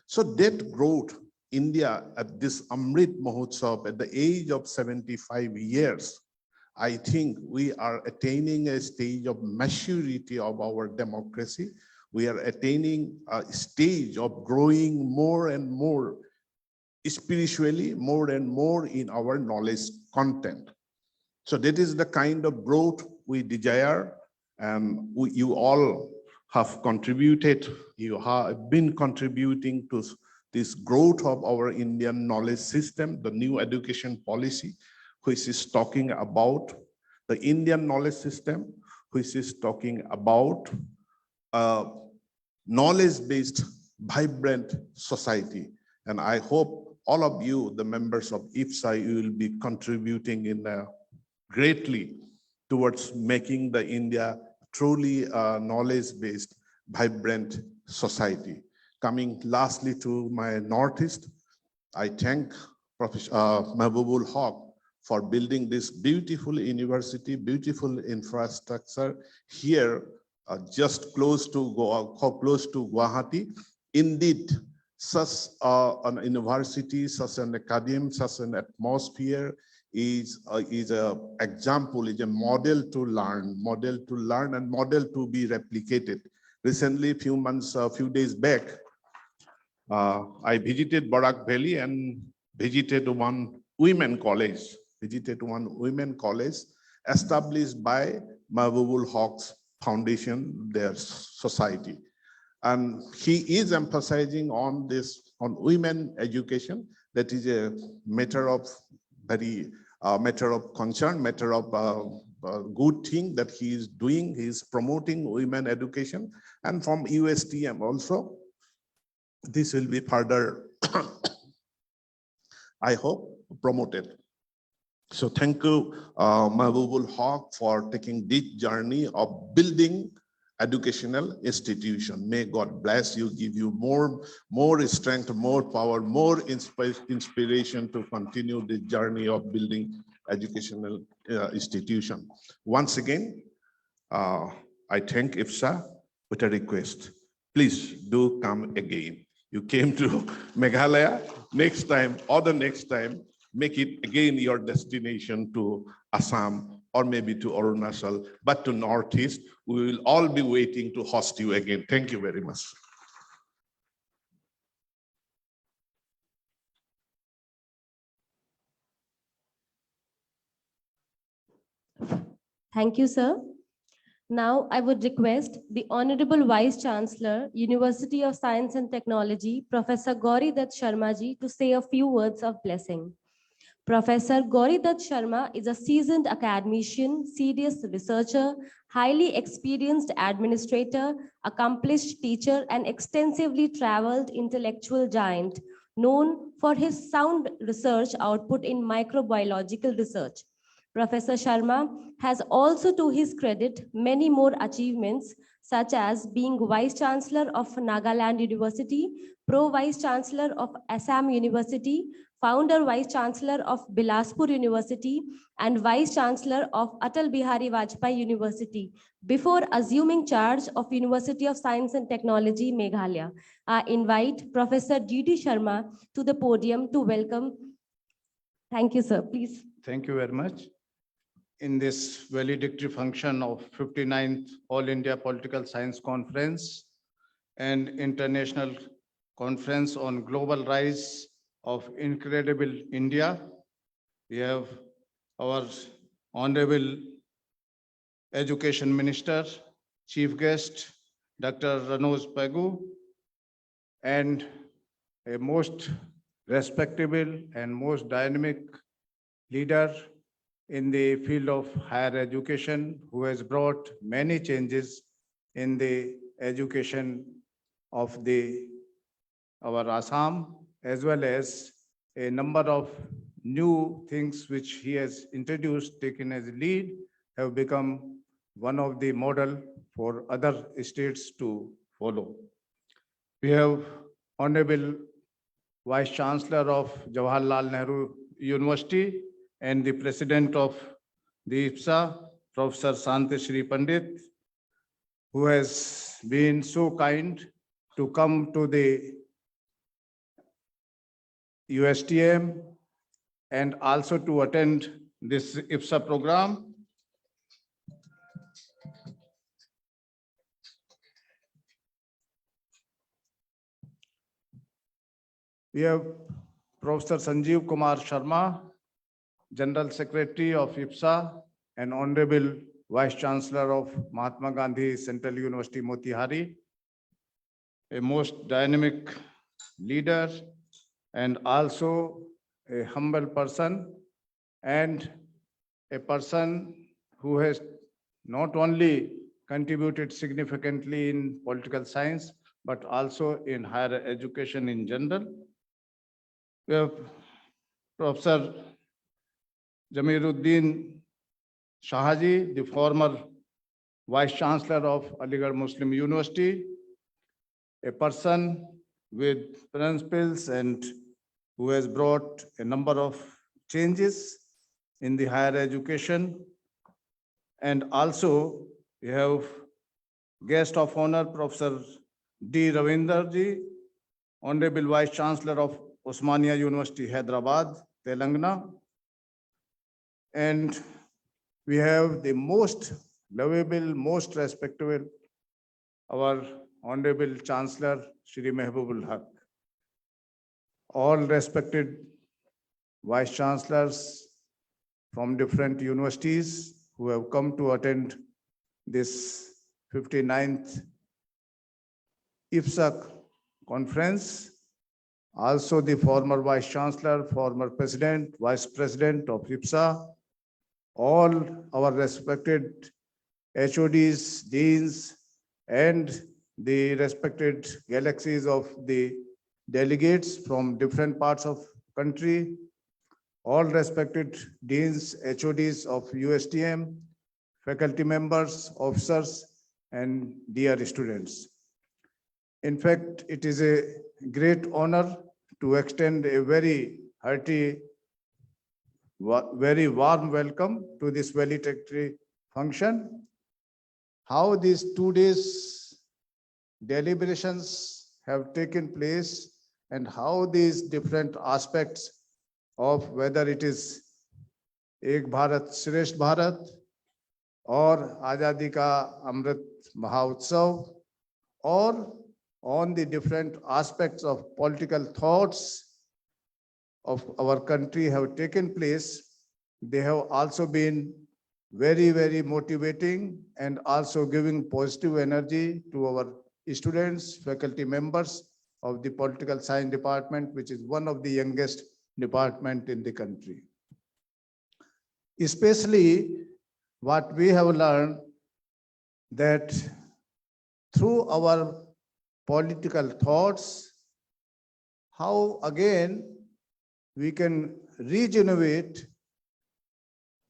So that growth, India at this Amrit Mahotsav at the age of 75 years, I think we are attaining a stage of maturity of our democracy. We are attaining a stage of growing more and more spiritually, more and more in our knowledge content. So that is the kind of growth we desire, and you all have contributed, you have been contributing to this growth of our Indian knowledge system, the new education policy, which is talking about the Indian knowledge system, which is talking about knowledge-based, vibrant society. And I hope all of you, the members of IPSA, you will be contributing in greatly towards making the India truly knowledge-based, vibrant society. Coming lastly to my Northeast, I thank Professor Mahbubul Haq for building this beautiful university, beautiful infrastructure here, just close to Guwahati. Indeed, such an university, such an academy, such an atmosphere is a example, is a model to learn and model to be replicated. Recently, few days back, I visited Barak Valley and visited one women college established by Mahbubul Haq's foundation, their society. And he is emphasizing on women education. That is a matter of matter of concern, matter of good thing that he is doing. He is promoting women education, and from USTM also, this will be further, I hope, promoted. So thank you, Mahbubul Haq, for taking this journey of building educational institution. May God bless you, give you more strength, more power, more inspiration to continue the journey of building educational institution. Once again, I thank IPSA with a request. Please do come again. You came to Meghalaya, next time or the next time, make it again your destination to Assam or maybe to Arunachal, but to Northeast. We will all be waiting to host you again. Thank you very much.
Thank you, sir. Now, I would request the Honorable Vice Chancellor, University of Science and Technology, Professor Gauri Dutt Sharma ji, to say a few words of blessing. Professor Gauri Dutt Sharma is a seasoned academician, serious researcher, highly experienced administrator, accomplished teacher, and extensively traveled intellectual giant, known for his sound research output in microbiological research. Professor Sharma has also, to his credit, many more achievements, such as being Vice Chancellor of Nagaland University, Pro Vice Chancellor of Assam University, Founder Vice Chancellor of Bilaspur University, and Vice Chancellor of Atal Bihari Vajpayee University, before assuming charge of University of Science and Technology, Meghalaya. I invite Professor D.D. Sharma to the podium to welcome. Thank you, sir. Please.
Thank you very much. In this valedictory function of 59th All India Political Science Conference and International Conference on Global Rise of Incredible India, we have our Honorable Education Minister, Chief Guest, Dr. Ranoj Pegu, and a most respectable and most dynamic leader in the field of higher education, who has brought many changes in the education of our Assam, as well as a number of new things which he has introduced, taken as lead, have become one of the model for other states to follow. We have Honorable Vice Chancellor of Jawaharlal Nehru University and the President of the IPSA, Professor Santashri Pandit, who has been so kind to come to the USTM and also to attend this IPSA program. We have Professor Sanjeev Kumar Sharma, General Secretary of IPSA and Honorable Vice Chancellor of Mahatma Gandhi Central University, Motihari, a most dynamic leader and also a humble person, and a person who has not only contributed significantly in political science, but also in higher education in general. We have Professor Jamiruddin Shahaji, the former Vice Chancellor of Aligarh Muslim University, a person with principles and who has brought a number of changes in the higher education. And also we have guest of honor, Professor D. Ravinderji, Honorable Vice Chancellor of Osmania University, Hyderabad, Telangana, And we have the most lovable, most respectable, our Honorable Chancellor, Shri Mehboob Haq. All respected Vice Chancellors from different universities who have come to attend this 59th IPSA conference. Also the former Vice Chancellor, former President, Vice President of IPSA, all our respected HODs, deans, and the respected galaxies of the delegates from different parts of country, all respected deans, HODs of USTM, faculty members, officers, and dear students. In fact, it is a great honor to extend a very hearty, very warm welcome to this valedictory function. How these 2 days deliberations have taken place and how these different aspects of whether it is Ek Bharat Shresth Bharat or Azadi Ka Amrit Mahotsav, or on the different aspects of political thoughts of our country have taken place. They have also been very, very motivating and also giving positive energy to our students, faculty members of the political science department, which is one of the youngest department in the country. Especially what we have learned that through our political thoughts, how again we can regenerate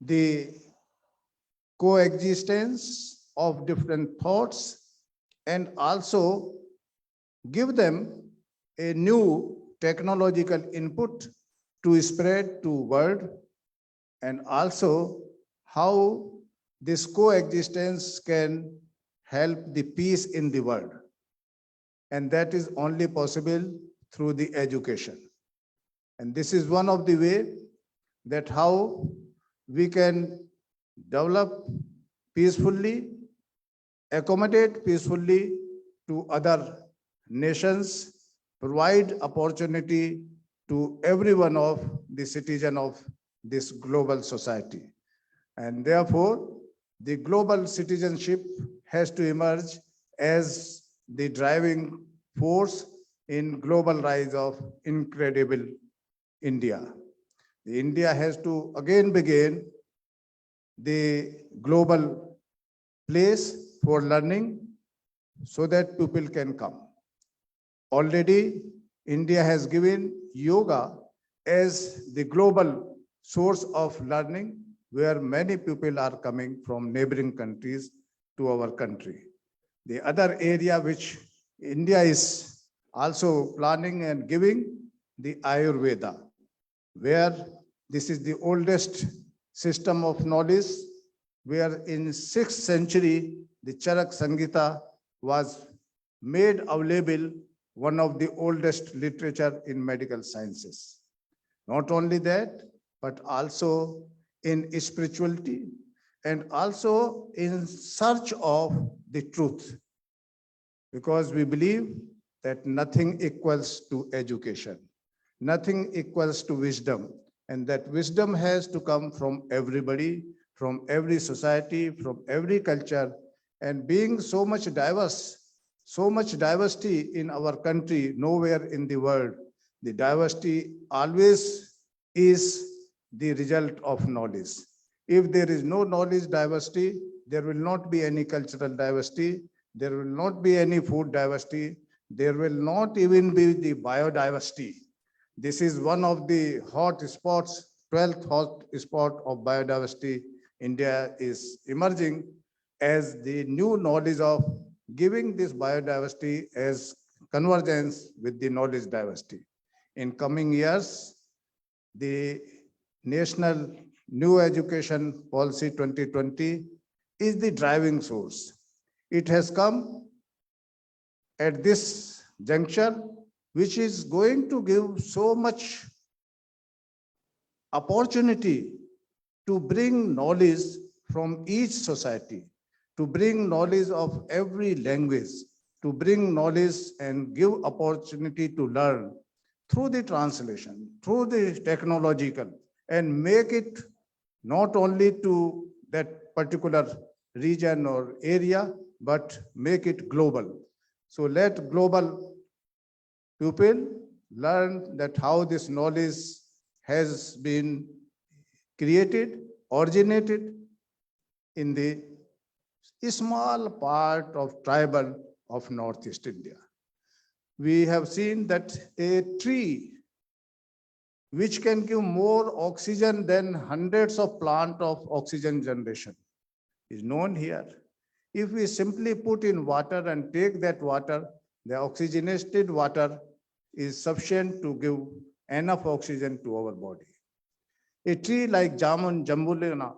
the coexistence of different thoughts and also give them a new technological input to spread to world, and also how this coexistence can help the peace in the world. And that is only possible through the education. And this is one of the way that how we can develop peacefully, accommodate peacefully to other nations, provide opportunity to every one of the citizen of this global society. And therefore, the global citizenship has to emerge as the driving force in global rise of incredible India. The India has to again begin the global place for learning so that people can come. Already, India has given yoga as the global source of learning, where many people are coming from neighboring countries to our country. The other area which India is also planning and giving, the Ayurveda, where this is the oldest system of knowledge, where in 6th century, the Charak Sangita was made available, one of the oldest literature in medical sciences. Not only that, but also in spirituality and also in search of the truth. Because we believe that nothing equals to education, nothing equals to wisdom, and that wisdom has to come from everybody, from every society, from every culture, and being so much diverse, so much diversity in our country, nowhere in the world, the diversity always is the result of knowledge. If there is no knowledge diversity, there will not be any cultural diversity, there will not be any food diversity, there will not even be the biodiversity. This is one of the hot spots, 12th hot spot of biodiversity. India is emerging as the new knowledge of giving this biodiversity as convergence with the knowledge diversity. In coming years, the National New Education Policy 2020 is the driving source. It has come at this juncture, which is going to give so much opportunity to bring knowledge from each society, to bring knowledge of every language, to bring knowledge and give opportunity to learn through the translation, through the technological, and make it not only to that particular region or area, but make it global. So let global people learn that how this knowledge has been created, originated in the small part of tribal of Northeast India. We have seen that a tree which can give more oxygen than hundreds of plants of oxygen generation is known here. If we simply put in water and take that water, the oxygenated water is sufficient to give enough oxygen to our body. A tree like Jamun Jambulina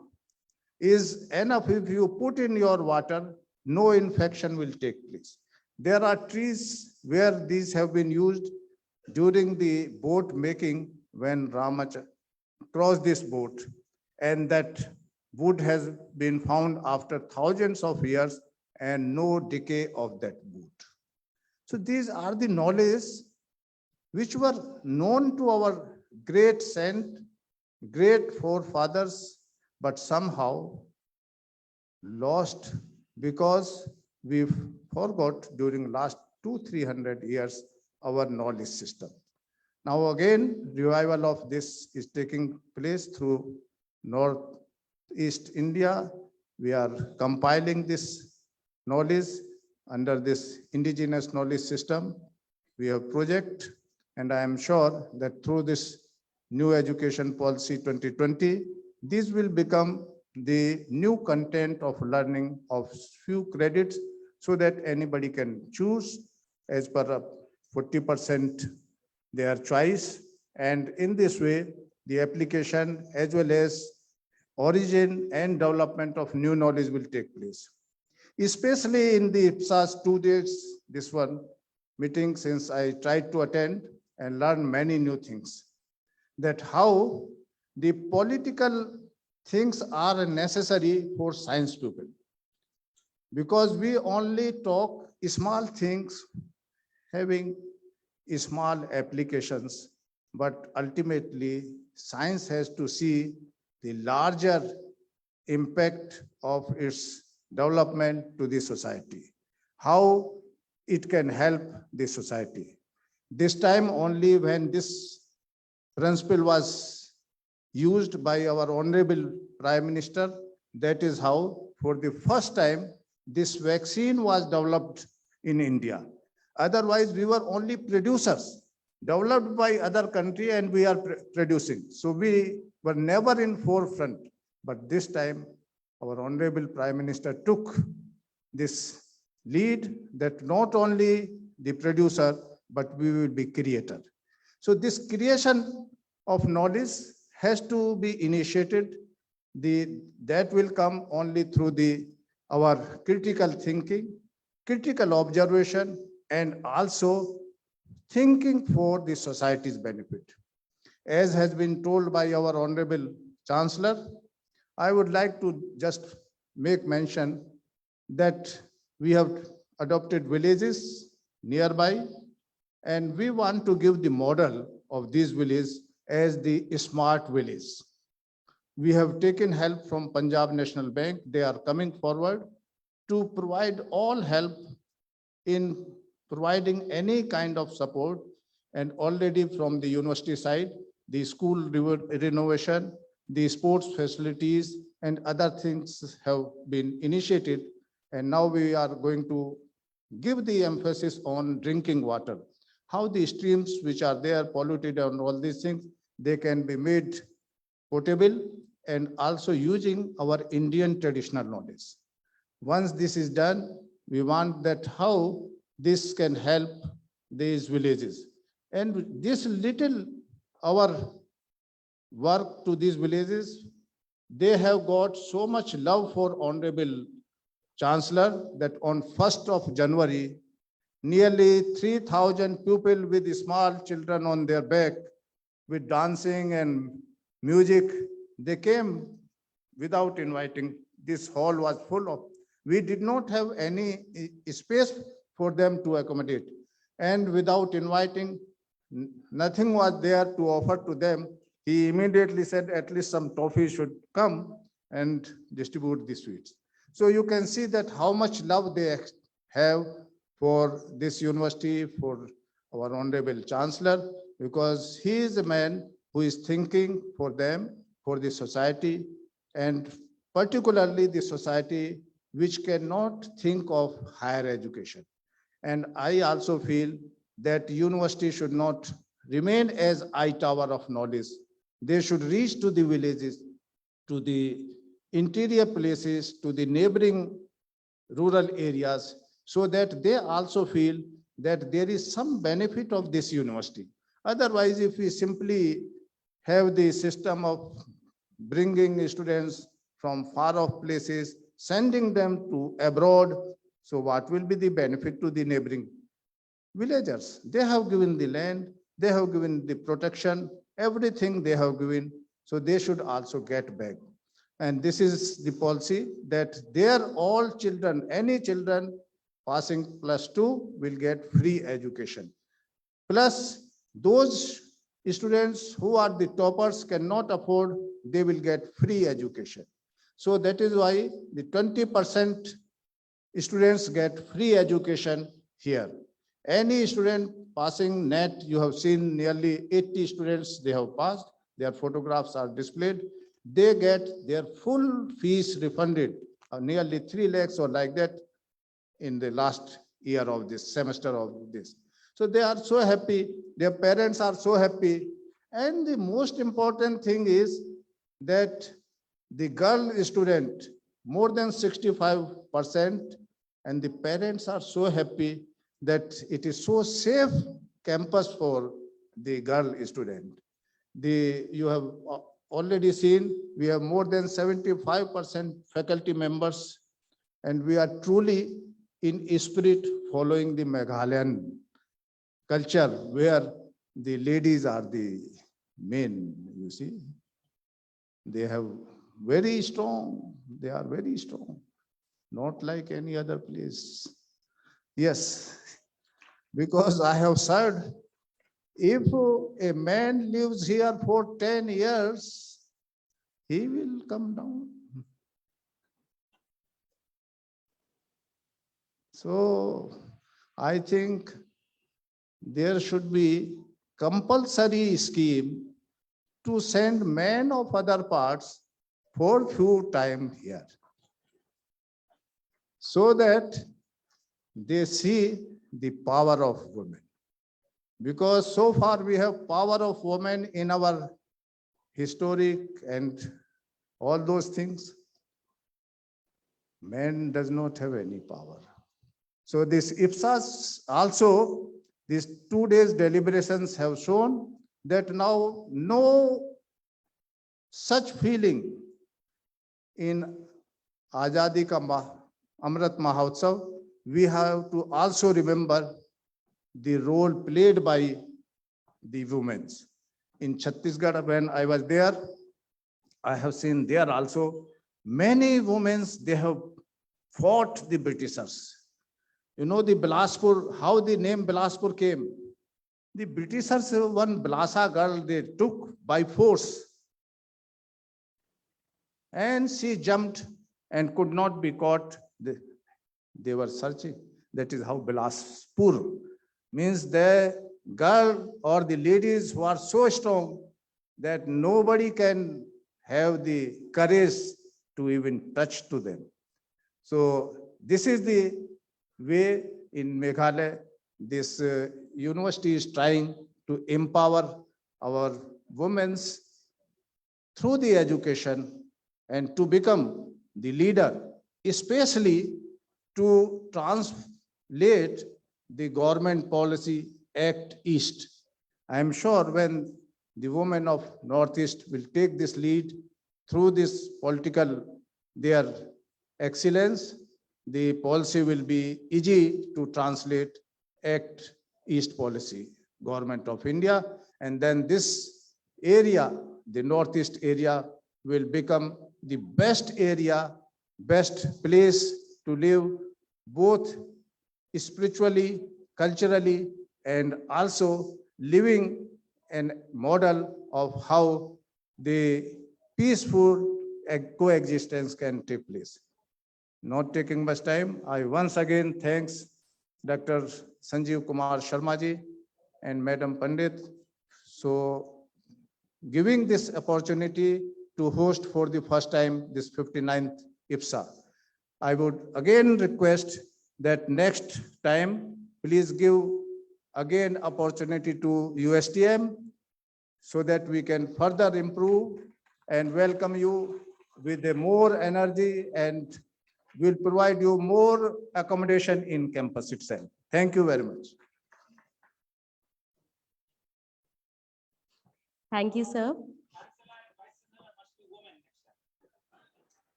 is enough. If you put in your water, no infection will take place. There are trees where these have been used during the boat making when Ramachandra crossed this boat, and that wood has been found after thousands of years and no decay of that wood. So these are the knowledge which were known to our great saint, great forefathers, but somehow lost because we forgot during last 200-300 years our knowledge system. Now again, revival of this is taking place through Northeast India. We are compiling this knowledge under this indigenous knowledge system. We have project, and I am sure that through this new education policy 2020, this will become the new content of learning of few credits so that anybody can choose as per 40% their choice. And in this way, the application as well as origin and development of new knowledge will take place. Especially in the IPSAS 2 days, this one meeting, since I tried to attend and learn many new things, that how the political things are necessary for science people. Because we only talk small things having small applications, but ultimately science has to see the larger impact of its development to the society, how it can help the society. This time only when this principle was used by our Honorable Prime Minister, that is how for the first time this vaccine was developed in India. Otherwise, we were only producers, developed by other country, and we are producing. So we were never in forefront. But this time, our Honorable Prime Minister took this lead that not only the producer, but we will be creator. So this creation of knowledge has to be initiated. That will come only through our critical thinking, critical observation, and also thinking for the society's benefit. As has been told by our Honorable Chancellor, I would like to just make mention that we have adopted villages nearby, and we want to give the model of these villages as the smart village. We have taken help from Punjab National Bank. They are coming forward to provide all help in providing any kind of support. And already from the university side, the school renovation, the sports facilities, and other things have been initiated. And now we are going to give the emphasis on drinking water. How the streams which are there polluted and all these things, they can be made potable, and also using our Indian traditional knowledge. Once this is done, we want that how this can help these villages. And this little, our work to these villages, they have got so much love for Honorable Chancellor that on 1st of January, nearly 3,000 people with small children on their back with dancing and music, they came without inviting. This hall was full of, we did not have any space for them to accommodate. And without inviting, nothing was there to offer to them. He immediately said at least some toffee should come and distribute the sweets. So you can see that how much love they have for this university, for our Honorable Chancellor, because he is a man who is thinking for them, for the society, and particularly the society which cannot think of higher education. And I also feel that university should not remain as eye tower of knowledge. They should reach to the villages, to the interior places, to the neighboring rural areas, so that they also feel that there is some benefit of this university. Otherwise, if we simply have the system of bringing students from far off places, sending them to abroad, so what will be the benefit to the neighboring villagers? They have given the land, they have given the protection, everything they have given, so they should also get back. And this is the policy that their all children, any children passing +2 will get free education. Plus those students who are the toppers cannot afford, they will get free education. So that is why the 20% students get free education here. Any student passing NET, you have seen nearly 80 students they have passed, their photographs are displayed. They get their full fees refunded, nearly 3 lakhs or like that in the last year of this semester of this. So they are so happy, their parents are so happy. And the most important thing is that the girl student, more than 65%, and the parents are so happy that it is so safe campus for the girl student. You have already seen, we have more than 75% faculty members, and we are truly in spirit following the Meghalayan culture, where the ladies are the main, you see. They have very strong, they are very strong, not like any other place. Yes, because I have said, if a man lives here for 10 years, he will come down. So I think there should be compulsory scheme to send men of other parts for few time here, so that they see the power of women. Because so far we have power of women in our historic and all those things. Men does not have any power. So this IPSAS also, these 2 days deliberations have shown that now no such feeling in Azadi Ka Amrit Mahotsav. We have to also remember the role played by the women. In Chhattisgarh, when I was there, I have seen there also many women, they have fought the Britishers. You know the Bilaspur, how the name Bilaspur came. The Britishers, one Blasa girl, they took by force. And she jumped and could not be caught. They were searching. That is how Bilaspur means, the girl or the ladies who are so strong that nobody can have the courage to even touch to them. So this is the way in Meghalaya, this university is trying to empower our women through the education and to become the leader, especially to translate the government policy Act East. I am sure when the women of Northeast will take this lead through this political, their excellence, the policy will be easy to translate Act East policy, Government of India. And then this area, the Northeast area, will become the best area, best place to live, both spiritually, culturally, and also living a model of how the peaceful coexistence can take place. Not taking much time, I once again thanks Dr. Sanjeev Kumar Sharma ji and Madam Pandit. So giving this opportunity to host for the first time this 59th IPSA. I would again request that next time, please give again opportunity to USTM so that we can further improve and welcome you with a more energy and will provide you more accommodation in campus itself. Thank you very much.
Thank you, sir.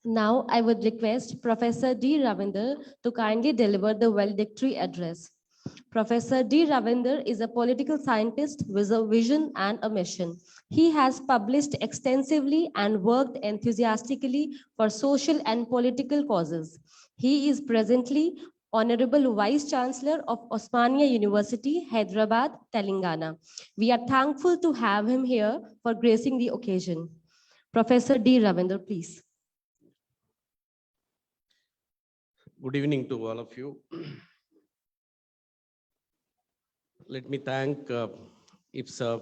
Now, I would request Professor D. Ravinder to kindly deliver the valedictory address. Professor D. Ravinder is a political scientist with a vision and a mission. He has published extensively and worked enthusiastically for social and political causes. He is presently Honorable Vice Chancellor of Osmania University, Hyderabad, Telangana. We are thankful to have him here for gracing the occasion. Professor D. Ravinder, please.
Good evening to all of you. Let me thank IPSA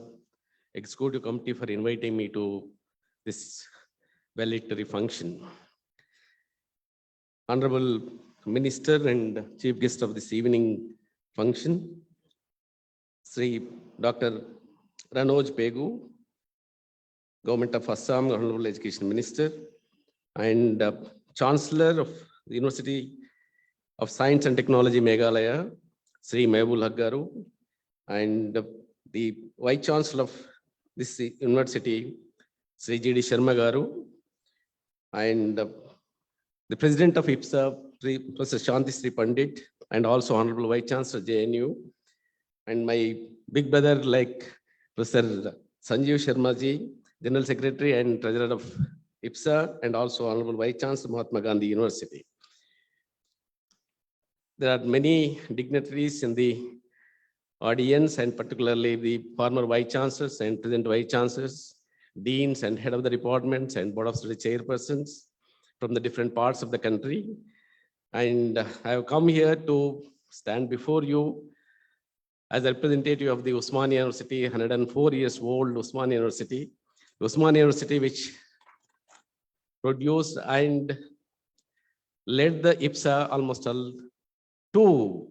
Executive Committee for inviting me to this valedictory function. Honorable Minister and Chief Guest of this evening function, Sri Dr. Ranoj Pegu, Government of Assam, Honorable Education Minister, and Chancellor of the University of Science and Technology, Meghalaya, Sri Mehbul Haq Garu, and the Vice Chancellor of this university, Sri G.D. Sharma Garu, and the President of IPSA, Professor Shanti Sri Pandit, and also Honorable Vice Chancellor JNU, and my big brother like Professor Sanjeev Sharma ji, General Secretary and Treasurer of IPSA, and also Honorable Vice Chancellor Mahatma Gandhi University. There are many dignitaries in the audience, and particularly the former Vice Chancellors and present Vice Chancellors, Deans and Head of the Departments and Board of Study Chairpersons from the different parts of the country. And I have come here to stand before you as a representative of the Osmania University, 104 years old Osmania University. Osmania University, which produced and led the IPSA almost all 2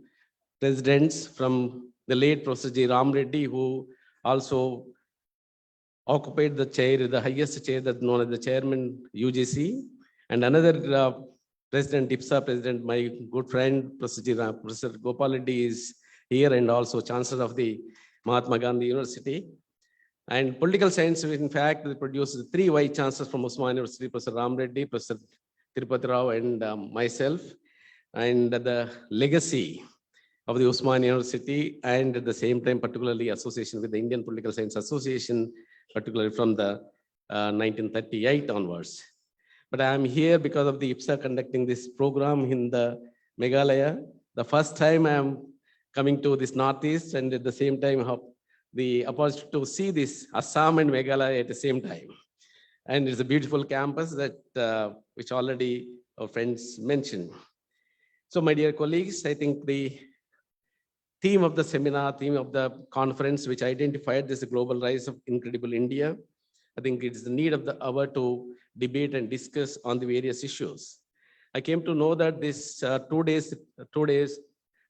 presidents, from the late Professor J. Ram Reddy, who also occupied the chair, the highest chair that known as the chairman UGC, and another president, IPSA president, my good friend Professor Gopal Reddy is here, and also Chancellor of the Mahatma Gandhi University. And political science, in fact, they produced 3 Vice Chancellors from Osmania University, Professor Ram Reddy, Professor Tirupati Rao, and myself. And the legacy of the Osmania University, and at the same time, particularly association with the Indian Political Science Association, particularly from the 1938 onwards. But I am here because of the IPSA conducting this program in the Meghalaya. The first time I am coming to this Northeast, and at the same time have the opportunity to see this Assam and Meghalaya at the same time. And it's a beautiful campus that which already our friends mentioned. So my dear colleagues, I think the theme of the seminar, theme of the conference, which identified this global rise of incredible India, I think it is the need of the hour to debate and discuss on the various issues. I came to know that this 2 days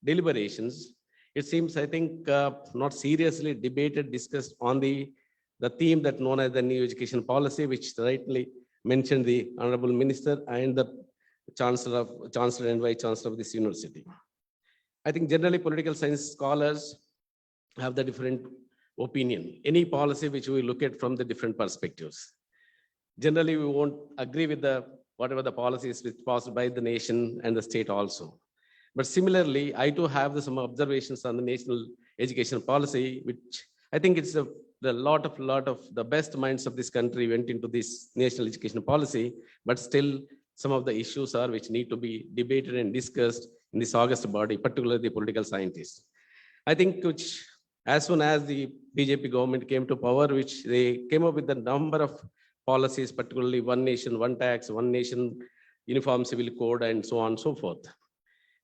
deliberations, it seems, I think, not seriously debated, discussed on the theme that known as the new education policy, which rightly mentioned the Honorable Minister and the Chancellor and Vice Chancellor of this university. I think generally political science scholars have the different opinion. Any policy which we look at from the different perspectives. Generally, we won't agree with the whatever the policies which passed by the nation and the state also. But similarly, I too have some observations on the national education policy, which I think it's the lot of the best minds of this country went into this national education policy, but still some of the issues are which need to be debated and discussed in this august body, particularly the political scientists. I think which as soon as the BJP government came to power, which they came up with a number of policies, particularly one nation, one tax, one nation, uniform civil code, and so on and so forth.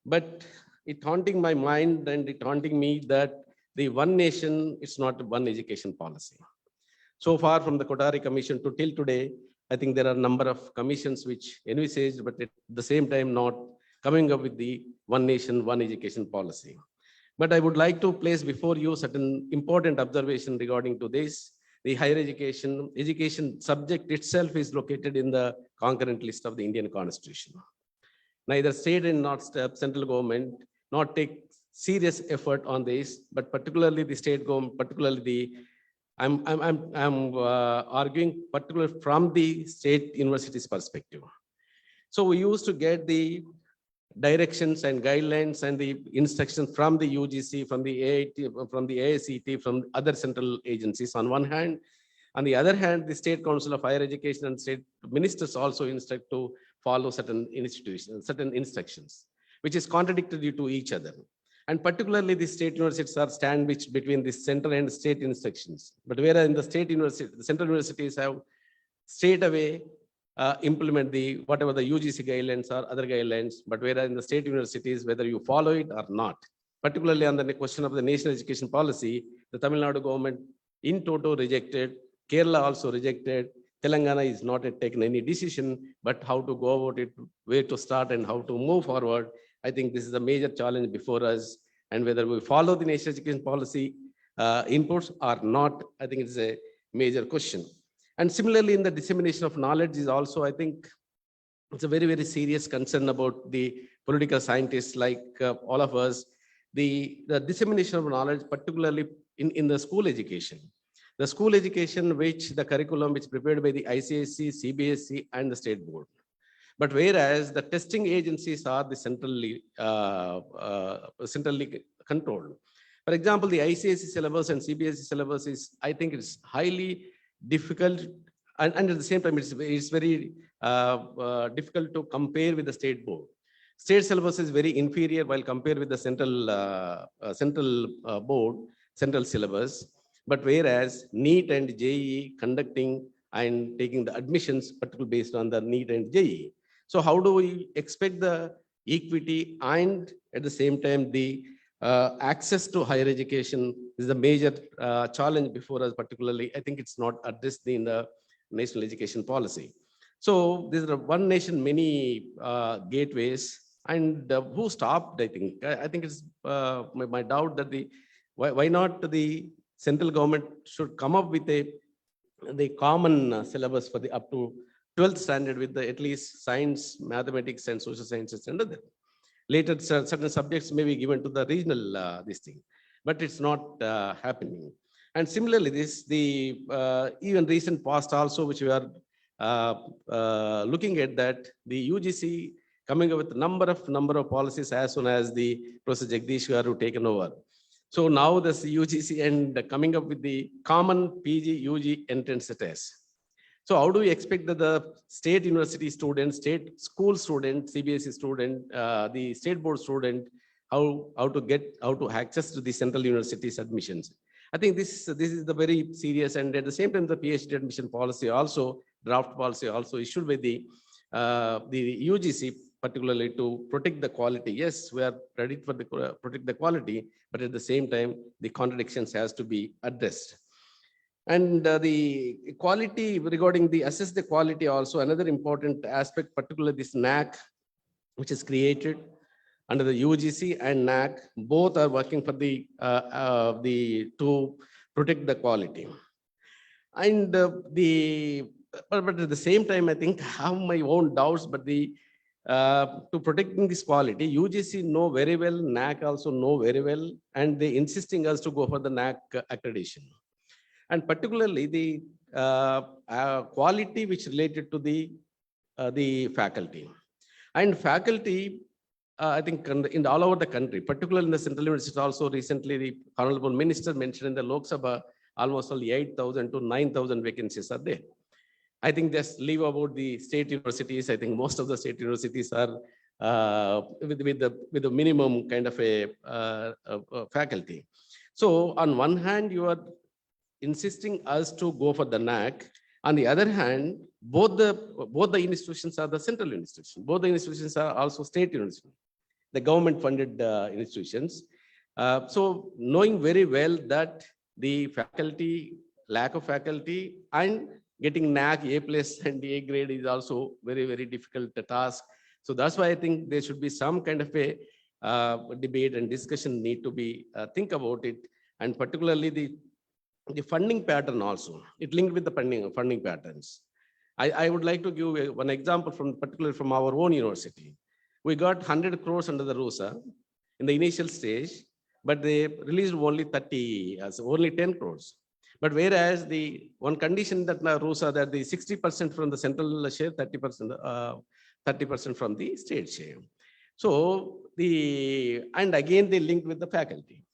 But it haunting my mind and it haunting me that the one nation, it's not one education policy. So far from the Kothari Commission to till today, I think there are a number of commissions which envisaged, but at the same time not coming up with the one nation, one education policy. But I would like to place before you certain important observation regarding to this. The higher education subject itself is located in the concurrent list of the Indian Constitution. Neither state and not central government not take serious effort on this, but particularly the state government, particularly the I'm arguing particularly from the state universities perspective. So we used to get the directions and guidelines and the instructions from the UGC, from the AIT, from the AICT, from other central agencies on one hand. On the other hand, the State Council of Higher Education and state ministers also instruct to follow certain institutions, certain instructions, which is contradictory to each other. And particularly the state universities are sandwiched between the central and state instructions. But whereas in the state university, the central universities have straight away implement the whatever the UGC guidelines or other guidelines, but whereas in the state universities, whether you follow it or not, particularly on the question of the national education policy, the Tamil Nadu government in toto rejected, Kerala also rejected, Telangana is not yet taken any decision, but how to go about it, where to start and how to move forward. I think this is a major challenge before us, and whether we follow the national education policy inputs or not, I think it's a major question. And similarly, in the dissemination of knowledge is also, I think, it's a very, very serious concern about the political scientists like all of us. The dissemination of knowledge, particularly in the school education. The school education, which the curriculum which prepared by the ICSE, CBSE, and the state board. But whereas the testing agencies are the centrally controlled. For example, the ICSE syllabus and CBSE syllabus is, I think it's highly difficult, and at the same time, it's very difficult to compare with the state board. State syllabus is very inferior while compared with the central board, central syllabus. But whereas NEET and JEE conducting and taking the admissions, particularly based on the NEET and JEE. So how do we expect the equity and at the same time the access to higher education is a major challenge before us, particularly. I think it's not addressed in the national education policy. So there's a one nation, many gateways, and who stopped, I think. I think it's my doubt that why not the central government should come up with the common syllabus for the up to 12th standard with the at least science, mathematics, and social sciences and other. Later, certain subjects may be given to the regional this thing, but it's not happening. And similarly, even recent past also, which we are looking at that, the UGC coming up with a number of policies as soon as the Professor Jagdish Garu taken over. So now this UGC and coming up with the common PG UG entrance test. So how do we expect that the state university student, state school student, CBSE student, the state board student, how to access to the central universities admissions? I think this is the very serious, and at the same time the PhD admission policy also, draft policy also issued by the UGC, particularly to protect the quality. Yes, we are ready for the protect the quality, but at the same time the contradictions has to be addressed. And the quality regarding the assess the quality also another important aspect, particularly this NAC, which is created under the UGC and NAC, both are working for the to protect the quality. And but at the same time, I think I have my own doubts, but to protecting this quality, UGC know very well, NAC also know very well, and they insisting us to go for the NAC accreditation. And particularly the quality which related to the the faculty. And faculty, I think in all over the country, particularly in the central universities also recently, the Honorable Minister mentioned in the Lok Sabha, almost only 8,000 to 9,000 vacancies are there. I think just leave about the state universities. I think most of the state universities are with the minimum kind of a faculty. So on one hand, you are insisting us to go for the NAC. On the other hand, both the institutions are the central institutions. Both the institutions are also state universities, the government-funded institutions. So knowing very well that the faculty, lack of faculty, and getting NAC A+ and A grade is also very, very difficult task. So that's why I think there should be some kind of a debate and discussion need to be think about it, and particularly the funding pattern also. It linked with the funding patterns. I would like to give one example particularly from our own university. We got 100 crores under the RUSA in the initial stage, but they released only 10 crores. But whereas the one condition that RUSA that the 60% from the central share, 30% from the state share. So and again they linked with the faculty.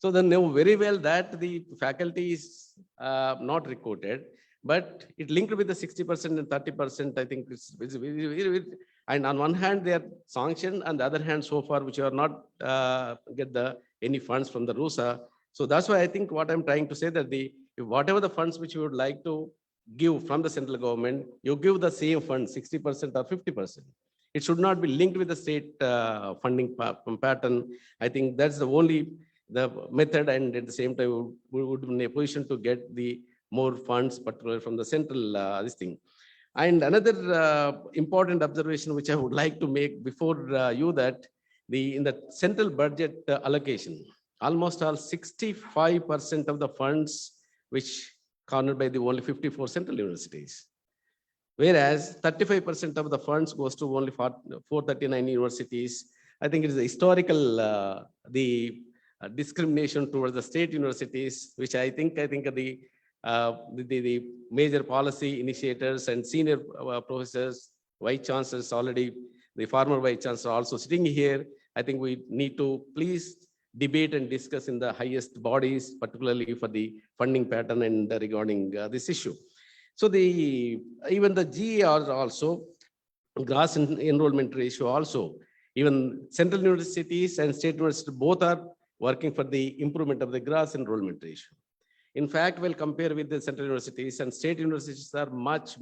So they know very well that the faculty is not recruited, but it linked with the 60% and 30%. I think and on one hand they are sanctioned, on the other hand, so far which are not get any funds from the RUSA. So that's why I think what I'm trying to say that whatever the funds which you would like to give from the central government, you give the same fund, 60% or 50%. It should not be linked with the state funding pattern. I think that's the method, and at the same time we would be in a position to get the more funds, particularly from the central this thing. And another important observation which I would like to make before you that in the central budget allocation, almost all 65% of the funds which cornered by the only 54 central universities, whereas 35% of the funds goes to only 439 universities. I think it is a historical discrimination towards the state universities, which I think the major policy initiators and senior professors, vice chancellors already, the former vice chancellor also sitting here. I think we need to please debate and discuss in the highest bodies, particularly for the funding pattern and regarding this issue. So even the GER also, gross enrollment ratio also, even central universities and state universities both are working for the improvement of the gross enrollment ratio. In fact, we'll compare with the central universities, and state universities are much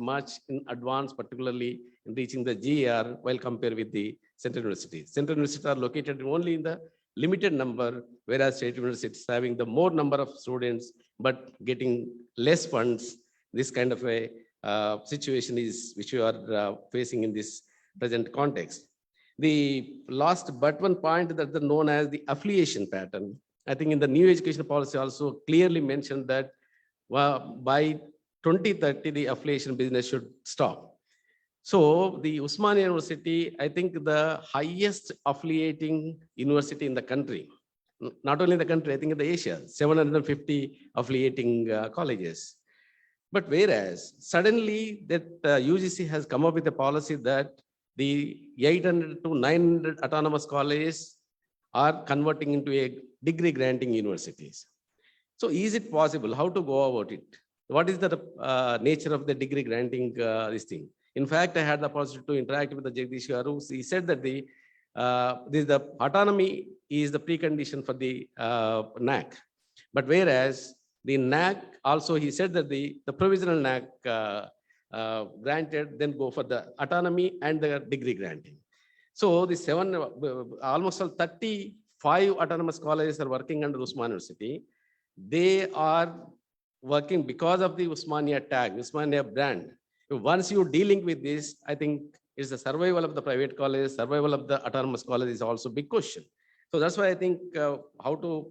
in advance, particularly in reaching the GER, while compared with the central universities. Central universities are located only in the limited number, whereas state universities having the more number of students, but getting less funds. This kind of a situation is which you are facing in this present context. The last but one point that is known as the affiliation pattern. I think in the new education policy also clearly mentioned that by 2030, the affiliation business should stop. So the Osmania University, I think the highest affiliating university in the country, not only in the country, I think in the Asia, 750 affiliating colleges. But whereas suddenly that UGC has come up with a policy that the 800 to 900 autonomous colleges are converting into a degree granting universities. So is it possible? How to go about it? What is the nature of the degree granting this thing? In fact, I had the opportunity to interact with the Jagdish Garu. He said that the autonomy is the precondition for the NAC. But whereas the NAC also, he said that the provisional NAC granted, then go for the autonomy and the degree granting. So the almost 35 autonomous colleges are working under Osmania University. They are working because of the Osmania tag, Osmania brand. Once you dealing with this, I think it's the survival of the private college, survival of the autonomous college is also a big question. So that's why I think how to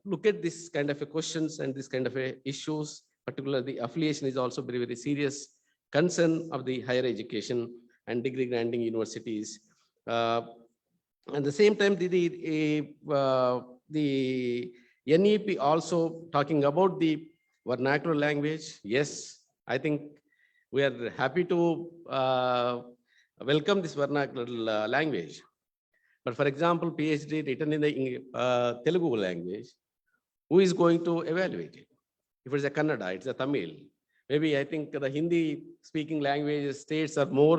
look at this kind of a questions and this kind of a issues, particularly the affiliation is also very, very serious concern of the higher education and degree granting universities. At the same time, the NEP also talking about the vernacular language. Yes, I think we are happy to welcome this vernacular language. But for example, PhD written in the Telugu language, who is going to evaluate it? If it's a Kannada, it's a Tamil. Maybe I think the Hindi speaking language states are more,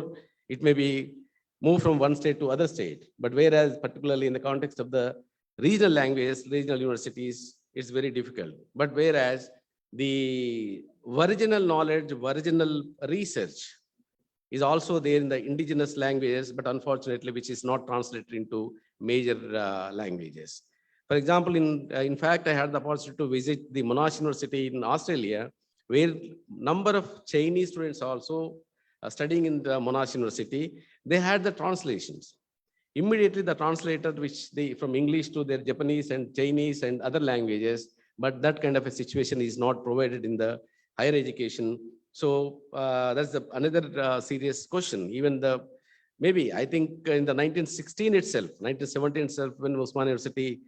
it may be move from one state to other state. But whereas particularly in the context of the regional languages, regional universities, it's very difficult. But whereas the original knowledge, original research is also there in the indigenous languages, but unfortunately, which is not translated into major languages. For example, in fact, I had the opportunity to visit the Monash University in Australia, where number of Chinese students also studying in the Monash University, they had the translations. Immediately, the translator, which they from English to their Japanese and Chinese and other languages, but that kind of a situation is not provided in the higher education. So that's another serious question. Even maybe I think in the 1916 itself, 1917 itself, when Osman University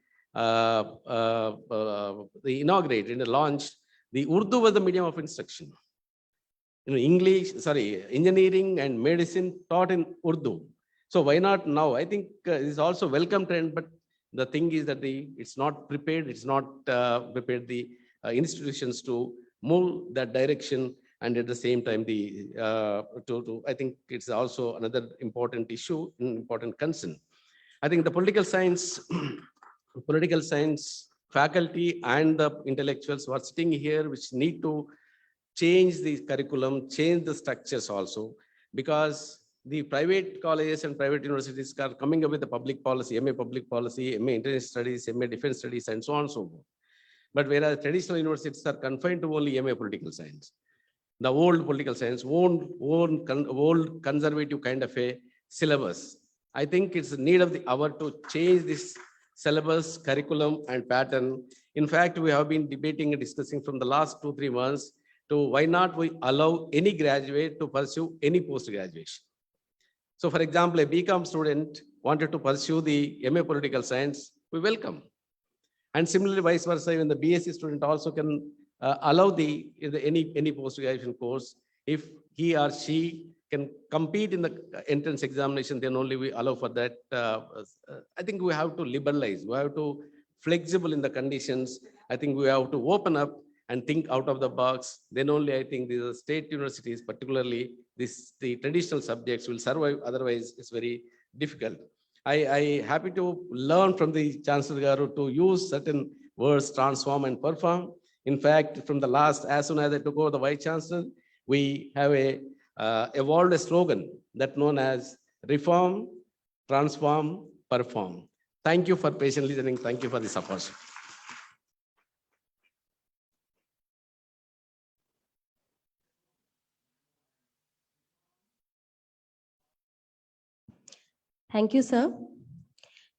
they inaugurated and launched, the Urdu was the medium of instruction. Engineering and medicine taught in Urdu. So why not now? I think it's also welcome trend, but the thing is that it's not prepared. It's not prepared the institutions to move that direction, and at the same time, I think it's also another important issue, important concern. I think the political science faculty and the intellectuals who are sitting here, which need to change the curriculum, change the structures also, because the private colleges and private universities are coming up with the public policy, MA public policy, MA international studies, MA defense studies, and so on and so forth. But whereas traditional universities are confined to only MA political science, the old political science, old conservative kind of a syllabus. I think it's the need of the hour to change this syllabus, curriculum, and pattern. In fact, we have been debating and discussing from the last 2-3 months to why not we allow any graduate to pursue any post-graduation. So for example, a BCom student wanted to pursue the MA political science, we welcome. And similarly, vice versa, even the BSc student also can allow any post-graduation course. If he or she can compete in the entrance examination, then only we allow for that. I think we have to liberalize, we have to flexible in the conditions. I think we have to open up and think out of the box. Then only I think the state universities, particularly the traditional subjects, will survive. Otherwise, it's very difficult. I happy to learn from the Chancellor Garu to use certain words, transform and perform. In fact, from the last, as soon as I took over the Vice Chancellor, we have evolved a slogan that known as reform, transform, perform. Thank you for patiently listening. Thank you for this opportunity.
Thank you, sir.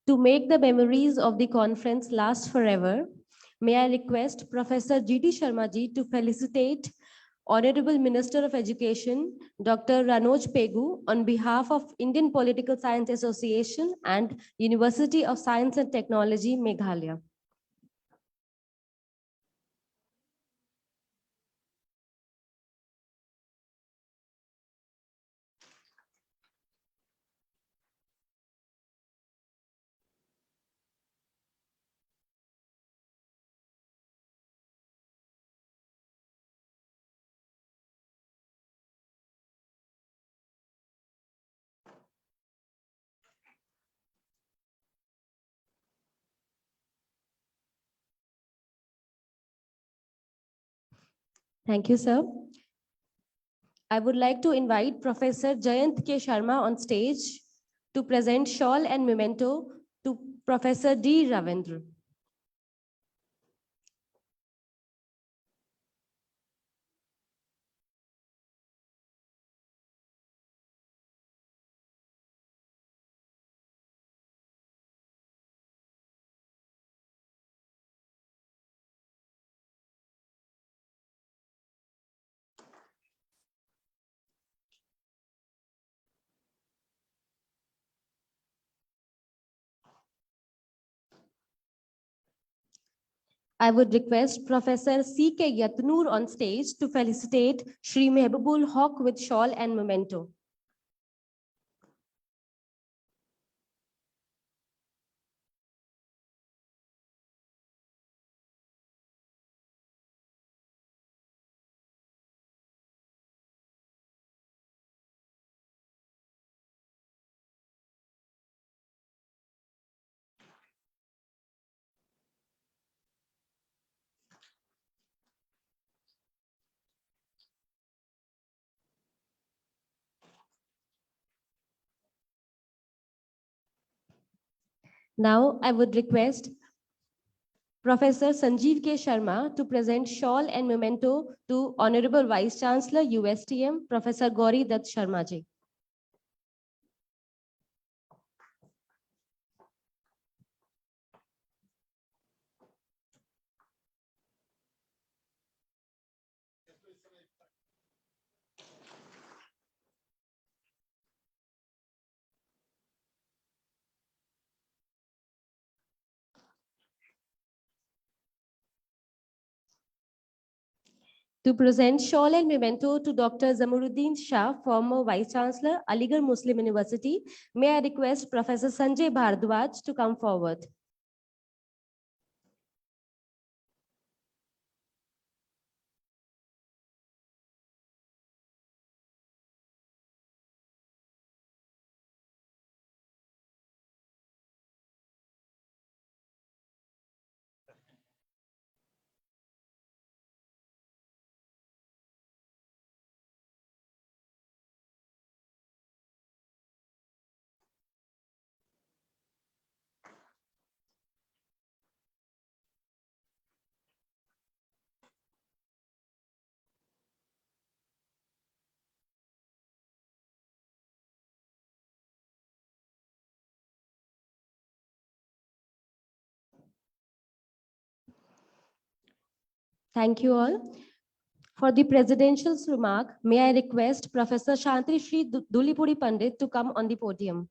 To make the memories of the conference last forever, may I request Professor G.D. Sharma ji to felicitate Honorable Minister of Education, Dr. Ranoj Pegu, on behalf of Indian Political Science Association and University of Science and Technology, Meghalaya. Thank you, sir. I would like to invite Professor Jayant K. Sharma on stage to present shawl and memento to Professor D. Ravindra. I would request Professor C.K. Yatnoor on stage to felicitate Shri Mehbubul Haq with shawl and memento. Now, I would request Professor Sanjeev K. Sharma to present shawl and memento to Honorable Vice Chancellor, USTM, Professor Gauri Dutt Sharma ji. To present shawl and memento to Dr. Zamuruddin Shah, former Vice Chancellor, Aligarh Muslim University, may I request Professor Sanjay Bhardwaj to come forward. Thank you all. For the presidential's remark, may I request Professor Shanti Shri Dulipuri Pandit to come on the podium.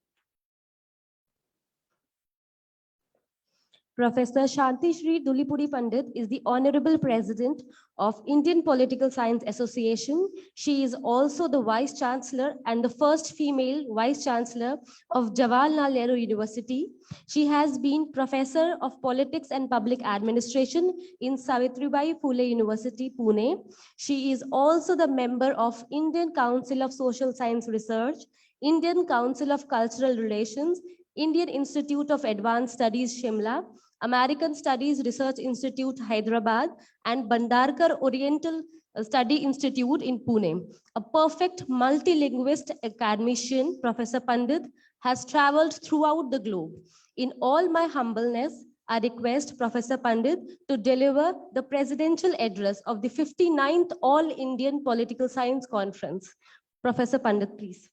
Professor Shanti Shri Dulipuri Pandit is the Honorable President of Indian Political Science Association. She is also the Vice Chancellor and the first female Vice Chancellor of Jawaharlal Nehru University. She has been Professor of Politics and Public Administration in Savitribai Phule University, Pune. She is also the member of Indian Council of Social Science Research, Indian Council of Cultural Relations, Indian Institute of Advanced Studies, Shimla, American Studies Research Institute, Hyderabad, and Bhandarkar Oriental Study Institute in Pune. A perfect multilinguist academician, Professor Pandit has traveled throughout the globe. In all my humbleness, I request Professor Pandit to deliver the presidential address of the 59th All Indian Political Science Conference. Professor Pandit, please.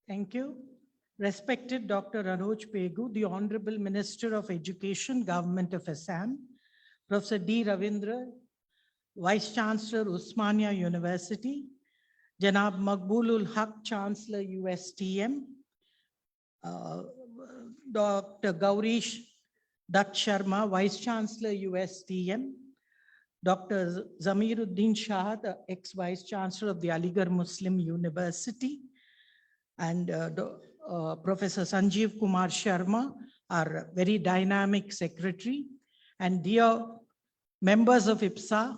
Thank you. Respected Dr. Aroj Pegu, the Honorable Minister of Education, Government of Assam, Professor D. Ravindra, Vice Chancellor, Osmania University, Janab Maqboolul Haq, Chancellor, USTM, Dr. Gaurish Dutt Sharma, Vice Chancellor, USTM, Dr. Zamiruddin Shah, the ex-Vice Chancellor of the Aligarh Muslim University, and Professor Sanjeev Kumar Sharma, our very dynamic secretary, and dear members of IPSA,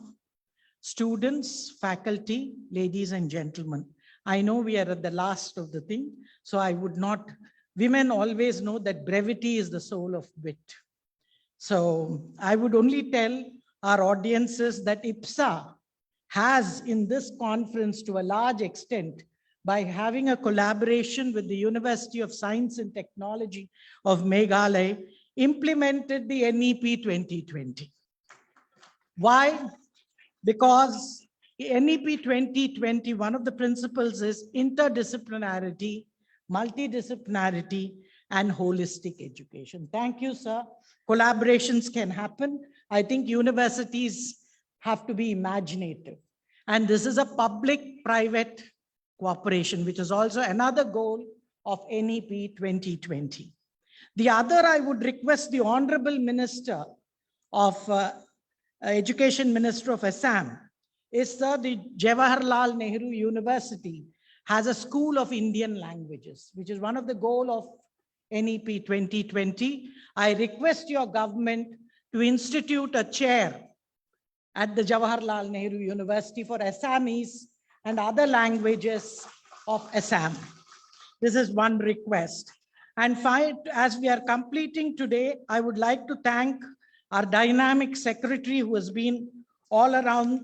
students, faculty, ladies and gentlemen. I know we are at the last of the thing, so I would not, women always know that brevity is the soul of wit. So I would only tell our audiences that IPSA has in this conference to a large extent, by having a collaboration with the University of Science and Technology of Meghalaya, implemented the NEP 2020. Why? Because NEP 2020, one of the principles is interdisciplinarity, multidisciplinarity, and holistic education. Thank you, sir. Collaborations can happen. I think universities have to be imaginative. And this is a public-private cooperation, which is also another goal of NEP 2020. The other, I would request the Honorable Minister of Education Minister of Assam is, sir, the Jawaharlal Nehru University has a School of Indian Languages, which is one of the goals of NEP 2020. I request your government to institute a chair at the Jawaharlal Nehru University for Assamese and other languages of Assam. This is one request. And as we are completing today, I would like to thank our dynamic secretary who has been all around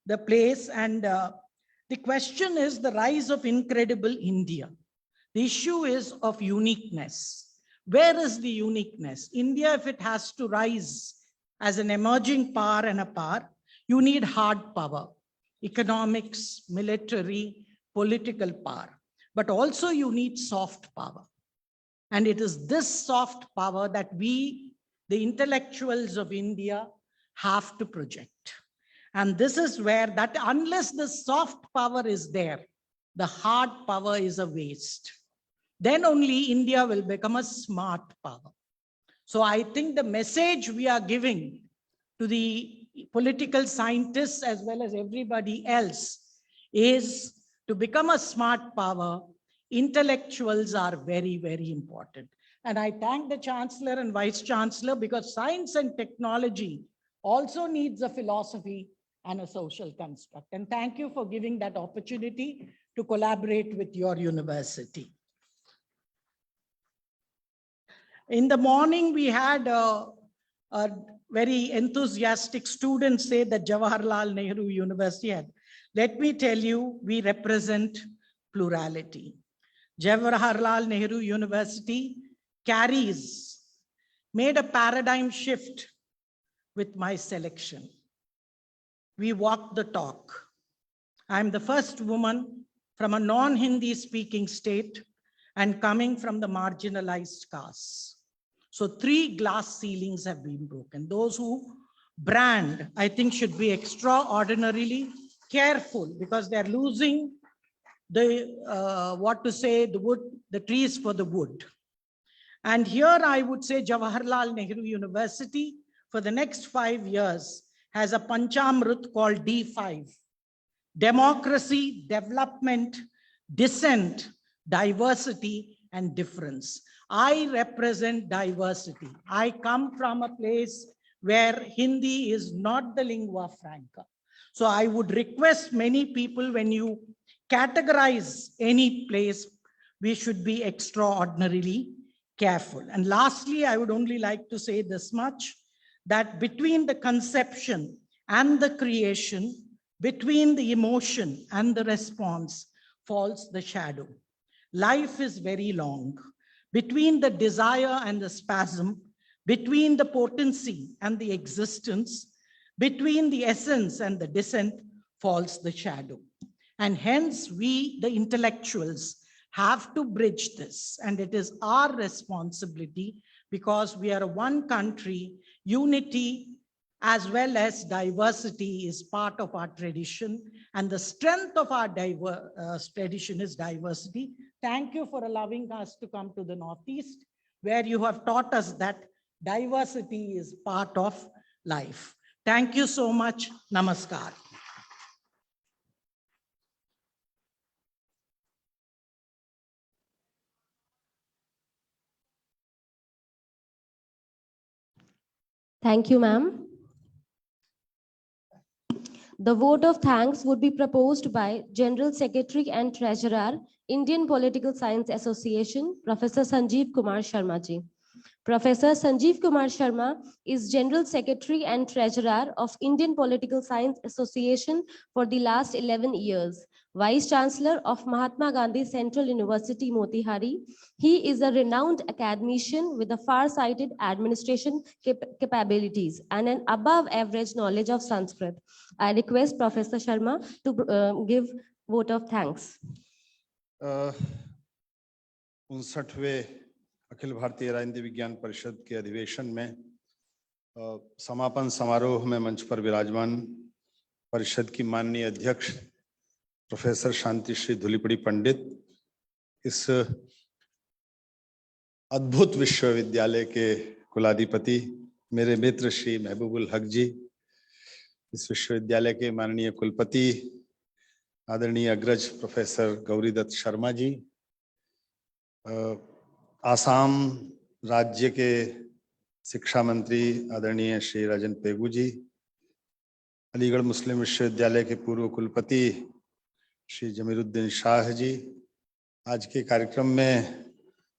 the place. And the question is the rise of incredible India. The issue is of uniqueness. Where is the uniqueness? India, if it has to rise as an emerging power and a power, you need hard power, economics, military, political power, but also you need soft power. And it is this soft power that we, the intellectuals of India, have to project. And this is where that unless the soft power is there, the hard power is a waste. Then only India will become a smart power. So I think the message we are giving to the political scientists as well as everybody else is to become a smart power. Intellectuals are very, very important. And I thank the Chancellor and Vice Chancellor because science and technology also needs a philosophy and a social construct. And thank you for giving that opportunity to collaborate with your university. In the morning, we had a very enthusiastic student say that Jawaharlal Nehru University had. Let me tell you, we represent plurality. Jawaharlal Nehru University made a paradigm shift with my selection. We walked the talk. I'm the first woman from a non-Hindi speaking state and coming from the marginalized castes. So 3 glass ceilings have been broken. Those who brand, I think, should be extraordinarily careful because they're losing the, the wood, the trees for the wood. And here I would say Jawaharlal Nehru University for the next 5 years has a Panchamrit called D5. Democracy, development, dissent, diversity, and difference. I represent diversity. I come from a place where Hindi is not the lingua franca. So I would request many people, when you categorize any place, we should be extraordinarily careful. And lastly, I would only like to say this much, that between the conception and the creation, between the emotion and the response, falls the shadow. Life is very long. Between the desire and the spasm, between the potency and the existence, between the essence and the dissent, falls the shadow. And hence we, the intellectuals, have to bridge this. And it is our responsibility because we are one country. Unity as well as diversity is part of our tradition. And the strength of our tradition is diversity. Thank you for allowing us to come to the Northeast, where you have taught us that diversity is part of life. Thank you so much. Namaskar.
Thank you, ma'am. The vote of thanks would be proposed by General Secretary and Treasurer, Indian Political Science Association, Professor Sanjeev Kumar Sharma ji. Professor Sanjeev Kumar Sharma is General Secretary and Treasurer of Indian Political Science Association for the last 11 years. Vice Chancellor of Mahatma Gandhi Central University, Motihari. He is a renowned academician with a far-sighted administration capabilities and an above-average knowledge of Sanskrit. I request Professor Sharma to give vote of thanks.
59वें Akhil Bharatiya राजनीति विज्ञान परिषद के अधिवेशन में समापन समारोह में मंच पर विराजमान परिषद की माननीय अध्यक्ष प्रोफेसर शांति श्री धुलीपड़ी पंडित, इस अद्भुत विश्वविद्यालय के कुलाधिपति
मेरे मित्र श्री महबूबुल हक जी, इस विश्वविद्यालय के माननीय कुलपति आदरणीय अग्रज प्रोफेसर गौरीदत्त शर्मा जी, आसाम राज्य के शिक्षा मंत्री आदरणीय श्री राजन पेगू जी, अलीगढ़ मुस्लिम विश्वविद्यालय के पूर्व कुलपति श्री जमीरुद्दीन शाह जी, आज के कार्यक्रम में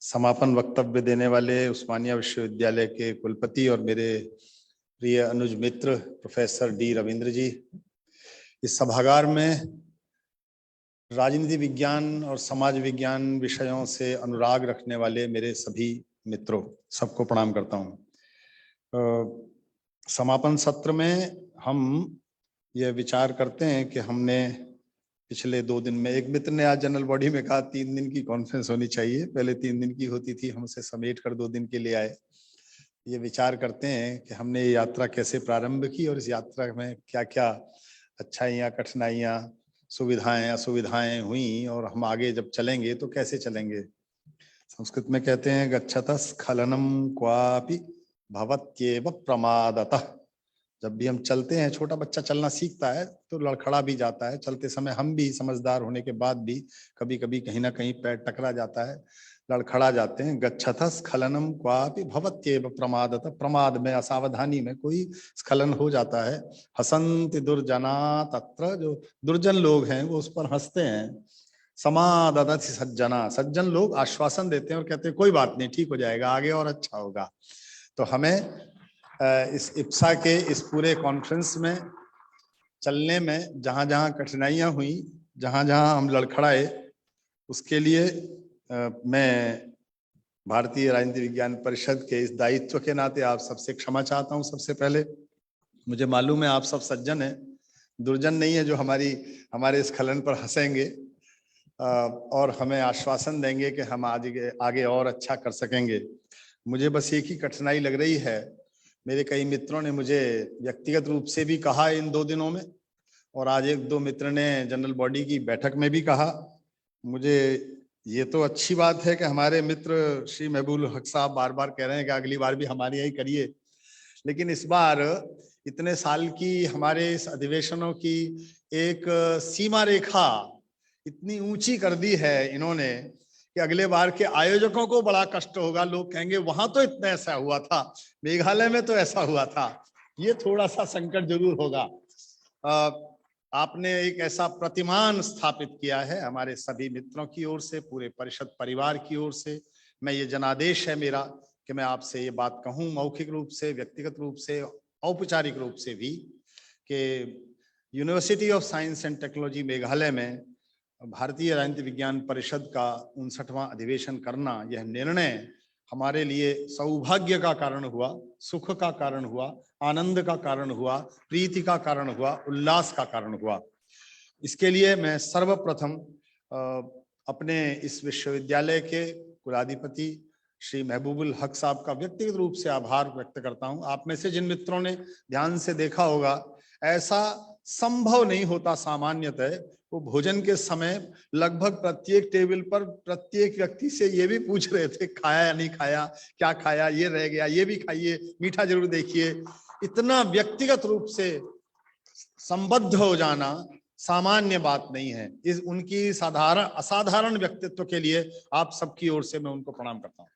समापन वक्तव्य देने वाले उस्मानिया विश्वविद्यालय के कुलपति और मेरे प्रिय अनुज मित्र प्रोफेसर डी रविंद्र जी, इस सभागार में राजनीति विज्ञान और समाज विज्ञान विषयों से अनुराग रखने वाले मेरे सभी मित्रों, सबको प्रणाम करता हूँ। समापन सत्र में हम यह विचार करते हैं कि हमने पिछले 2 दिन में, एक मित्र ने आज जनरल बॉडी में कहा 3 दिन की कॉन्फ्रेंस होनी चाहिए, पहले 3 दिन की होती थी, हम उसे समेट कर 2 दिन के लिए आए। ये विचार करते हैं कि हमने ये यात्रा कैसे प्रारंभ की और इस यात्रा में क्या क्या अच्छाइयाँ, कठिनाइयाँ, सुविधाएं असुविधाएं हुई और हम आगे जब चलेंगे तो कैसे चलेंगे। संस्कृत में कहते हैं गच्छतः स्खलनम क्वापि भवत्येव प्रमादतः। जब भी हम चलते हैं, छोटा बच्चा चलना सीखता है तो लड़खड़ा भी जाता है, चलते समय हम भी समझदार होने के बाद भी कभी कभी कहीं ना कहीं पैर टकरा जाता है, लड़खड़ा जाते हैं। गच्छतः स्खलनम क्वापि भवत्येव प्रमादतः, प्रमाद में, असावधानी में कोई स्खलन हो जाता है। हसन्ति दुर्जना तत्र, जो दुर्जन लोग हैं वो उस पर हंसते हैं। समाददति सज्जना, सज्जन लोग आश्वासन देते हैं और कहते हैं कोई बात नहीं, ठीक हो जाएगा, आगे और अच्छा होगा। तो हमें इस इप्सा के इस पूरे कॉन्फ्रेंस में चलने में जहां जहां कठिनाइयां हुई, जहां जहां हम लड़खड़ाए, उसके लिए मैं भारतीय राजनीति विज्ञान परिषद के इस दायित्व के नाते आप सबसे क्षमा चाहता हूं। सबसे पहले मुझे मालूम है आप सब सज्जन हैं, दुर्जन नहीं है जो हमारे स्खलन पर हंसेंगे और हमें आश्वासन देंगे कि हम आगे और अच्छा कर सकेंगे। मुझे बस एक ही कठिनाई लग रही है, मेरे कई मित्रों ने मुझे व्यक्तिगत रूप से भी कहा इन 2 दिनों में, और आज 1-2 मित्र ने जनरल बॉडी की बैठक में भी कहा। मुझे ये तो अच्छी बात है कि हमारे मित्र श्री महबूबुल हक साहब बार बार कह रहे हैं कि अगली बार भी हमारे यही करिए, लेकिन इस बार इतने साल की हमारे इस अधिवेशनों की एक सीमा रेखा इतनी ऊंची कर दी है इन्होंने कि अगले बार के आयोजकों को बड़ा कष्ट होगा। लोग कहेंगे वहां तो इतना ऐसा हुआ था, मेघालय में तो ऐसा हुआ था। ये थोड़ा सा संकट जरूर होगा। आपने एक ऐसा प्रतिमान स्थापित किया है हमारे सभी मित्रों की ओर से, पूरे परिषद परिवार की ओर से। मैं ये जनादेश है मेरा कि मैं आपसे ये बात कहूं, मौखिक रूप से, व्यक्तिगत रूप से, औपचारिक रूप से भी, कि university of science and technology Meghalaya में भारतीय राजनीति विज्ञान परिषद का 59वां अधिवेशन करना, यह निर्णय हमारे लिए सौभाग्य का कारण हुआ, सुख का कारण हुआ, आनंद का कारण हुआ, प्रीति का कारण हुआ, उल्लास का कारण हुआ। इसके लिए मैं सर्वप्रथम अपने इस विश्वविद्यालय के कुलाधिपति श्री महबूबुल हक साहब का व्यक्तिगत रूप से आभार व्यक्त करता हूं। आप में से जिन मित्रों ने ध्यान से देखा होगा, ऐसा संभव नहीं होता सामान्यतः, वो भोजन के समय लगभग प्रत्येक टेबल पर प्रत्येक व्यक्ति से ये भी पूछ रहे थे खाया या नहीं खाया, क्या खाया, ये रह गया, ये भी खाइए, मीठा जरूर देखिए। इतना व्यक्तिगत रूप से संबद्ध हो जाना सामान्य बात नहीं है। इस उनकी असाधारण व्यक्तित्व के लिए आप सबकी ओर से मैं उनको प्रणाम करता हूं।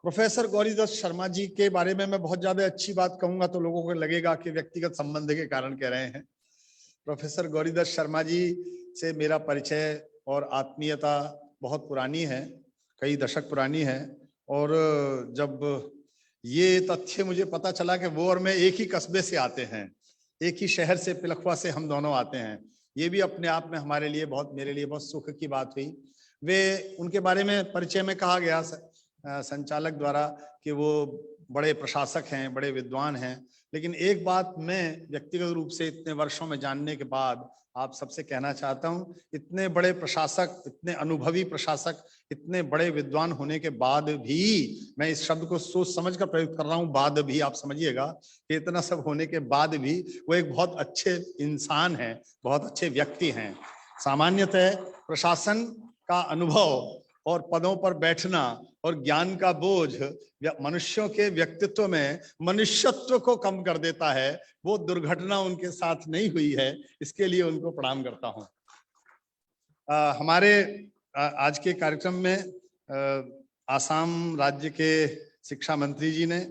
प्रोफेसर गौरीदत्त शर्मा जी के बारे में मैं बहुत ज्यादा अच्छी बात कहूंगा तो लोगों को लगेगा कि व्यक्तिगत संबंध के कारण कह रहे हैं। प्रोफेसर गौरीदत्त शर्मा जी से मेरा परिचय और आत्मीयता बहुत पुरानी है, कई दशक पुरानी है। और जब ये तथ्य मुझे पता चला कि वो और मैं एक ही कस्बे से आते हैं, एक ही शहर से, पिलखवा से हम दोनों आते हैं, ये भी अपने आप में हमारे लिए मेरे लिए बहुत सुख की बात हुई। वे, उनके बारे में परिचय में कहा गया संचालक द्वारा कि वो बड़े प्रशासक हैं, बड़े विद्वान हैं, लेकिन एक बात मैं व्यक्तिगत रूप से इतने वर्षों में जानने के बाद आप सबसे कहना चाहता हूं, इतने बड़े प्रशासक, इतने अनुभवी प्रशासक, इतने बड़े विद्वान होने के बाद भी, मैं इस शब्द को सोच समझ कर प्रयोग कर रहा हूं, बाद भी, आप समझिएगा कि इतना सब होने के बाद भी वो एक बहुत अच्छे इंसान हैं, बहुत अच्छे व्यक्ति हैं। सामान्यतः प्रशासन का अनुभव
और पदों पर बैठना और ज्ञान का बोझ मनुष्यों के व्यक्तित्व में मनुष्यत्व को कम कर देता है, वो दुर्घटना उनके साथ नहीं हुई है, इसके लिए उनको प्रणाम करता हूं। हमारे आज के कार्यक्रम में आसाम राज्य के शिक्षा मंत्री जी ने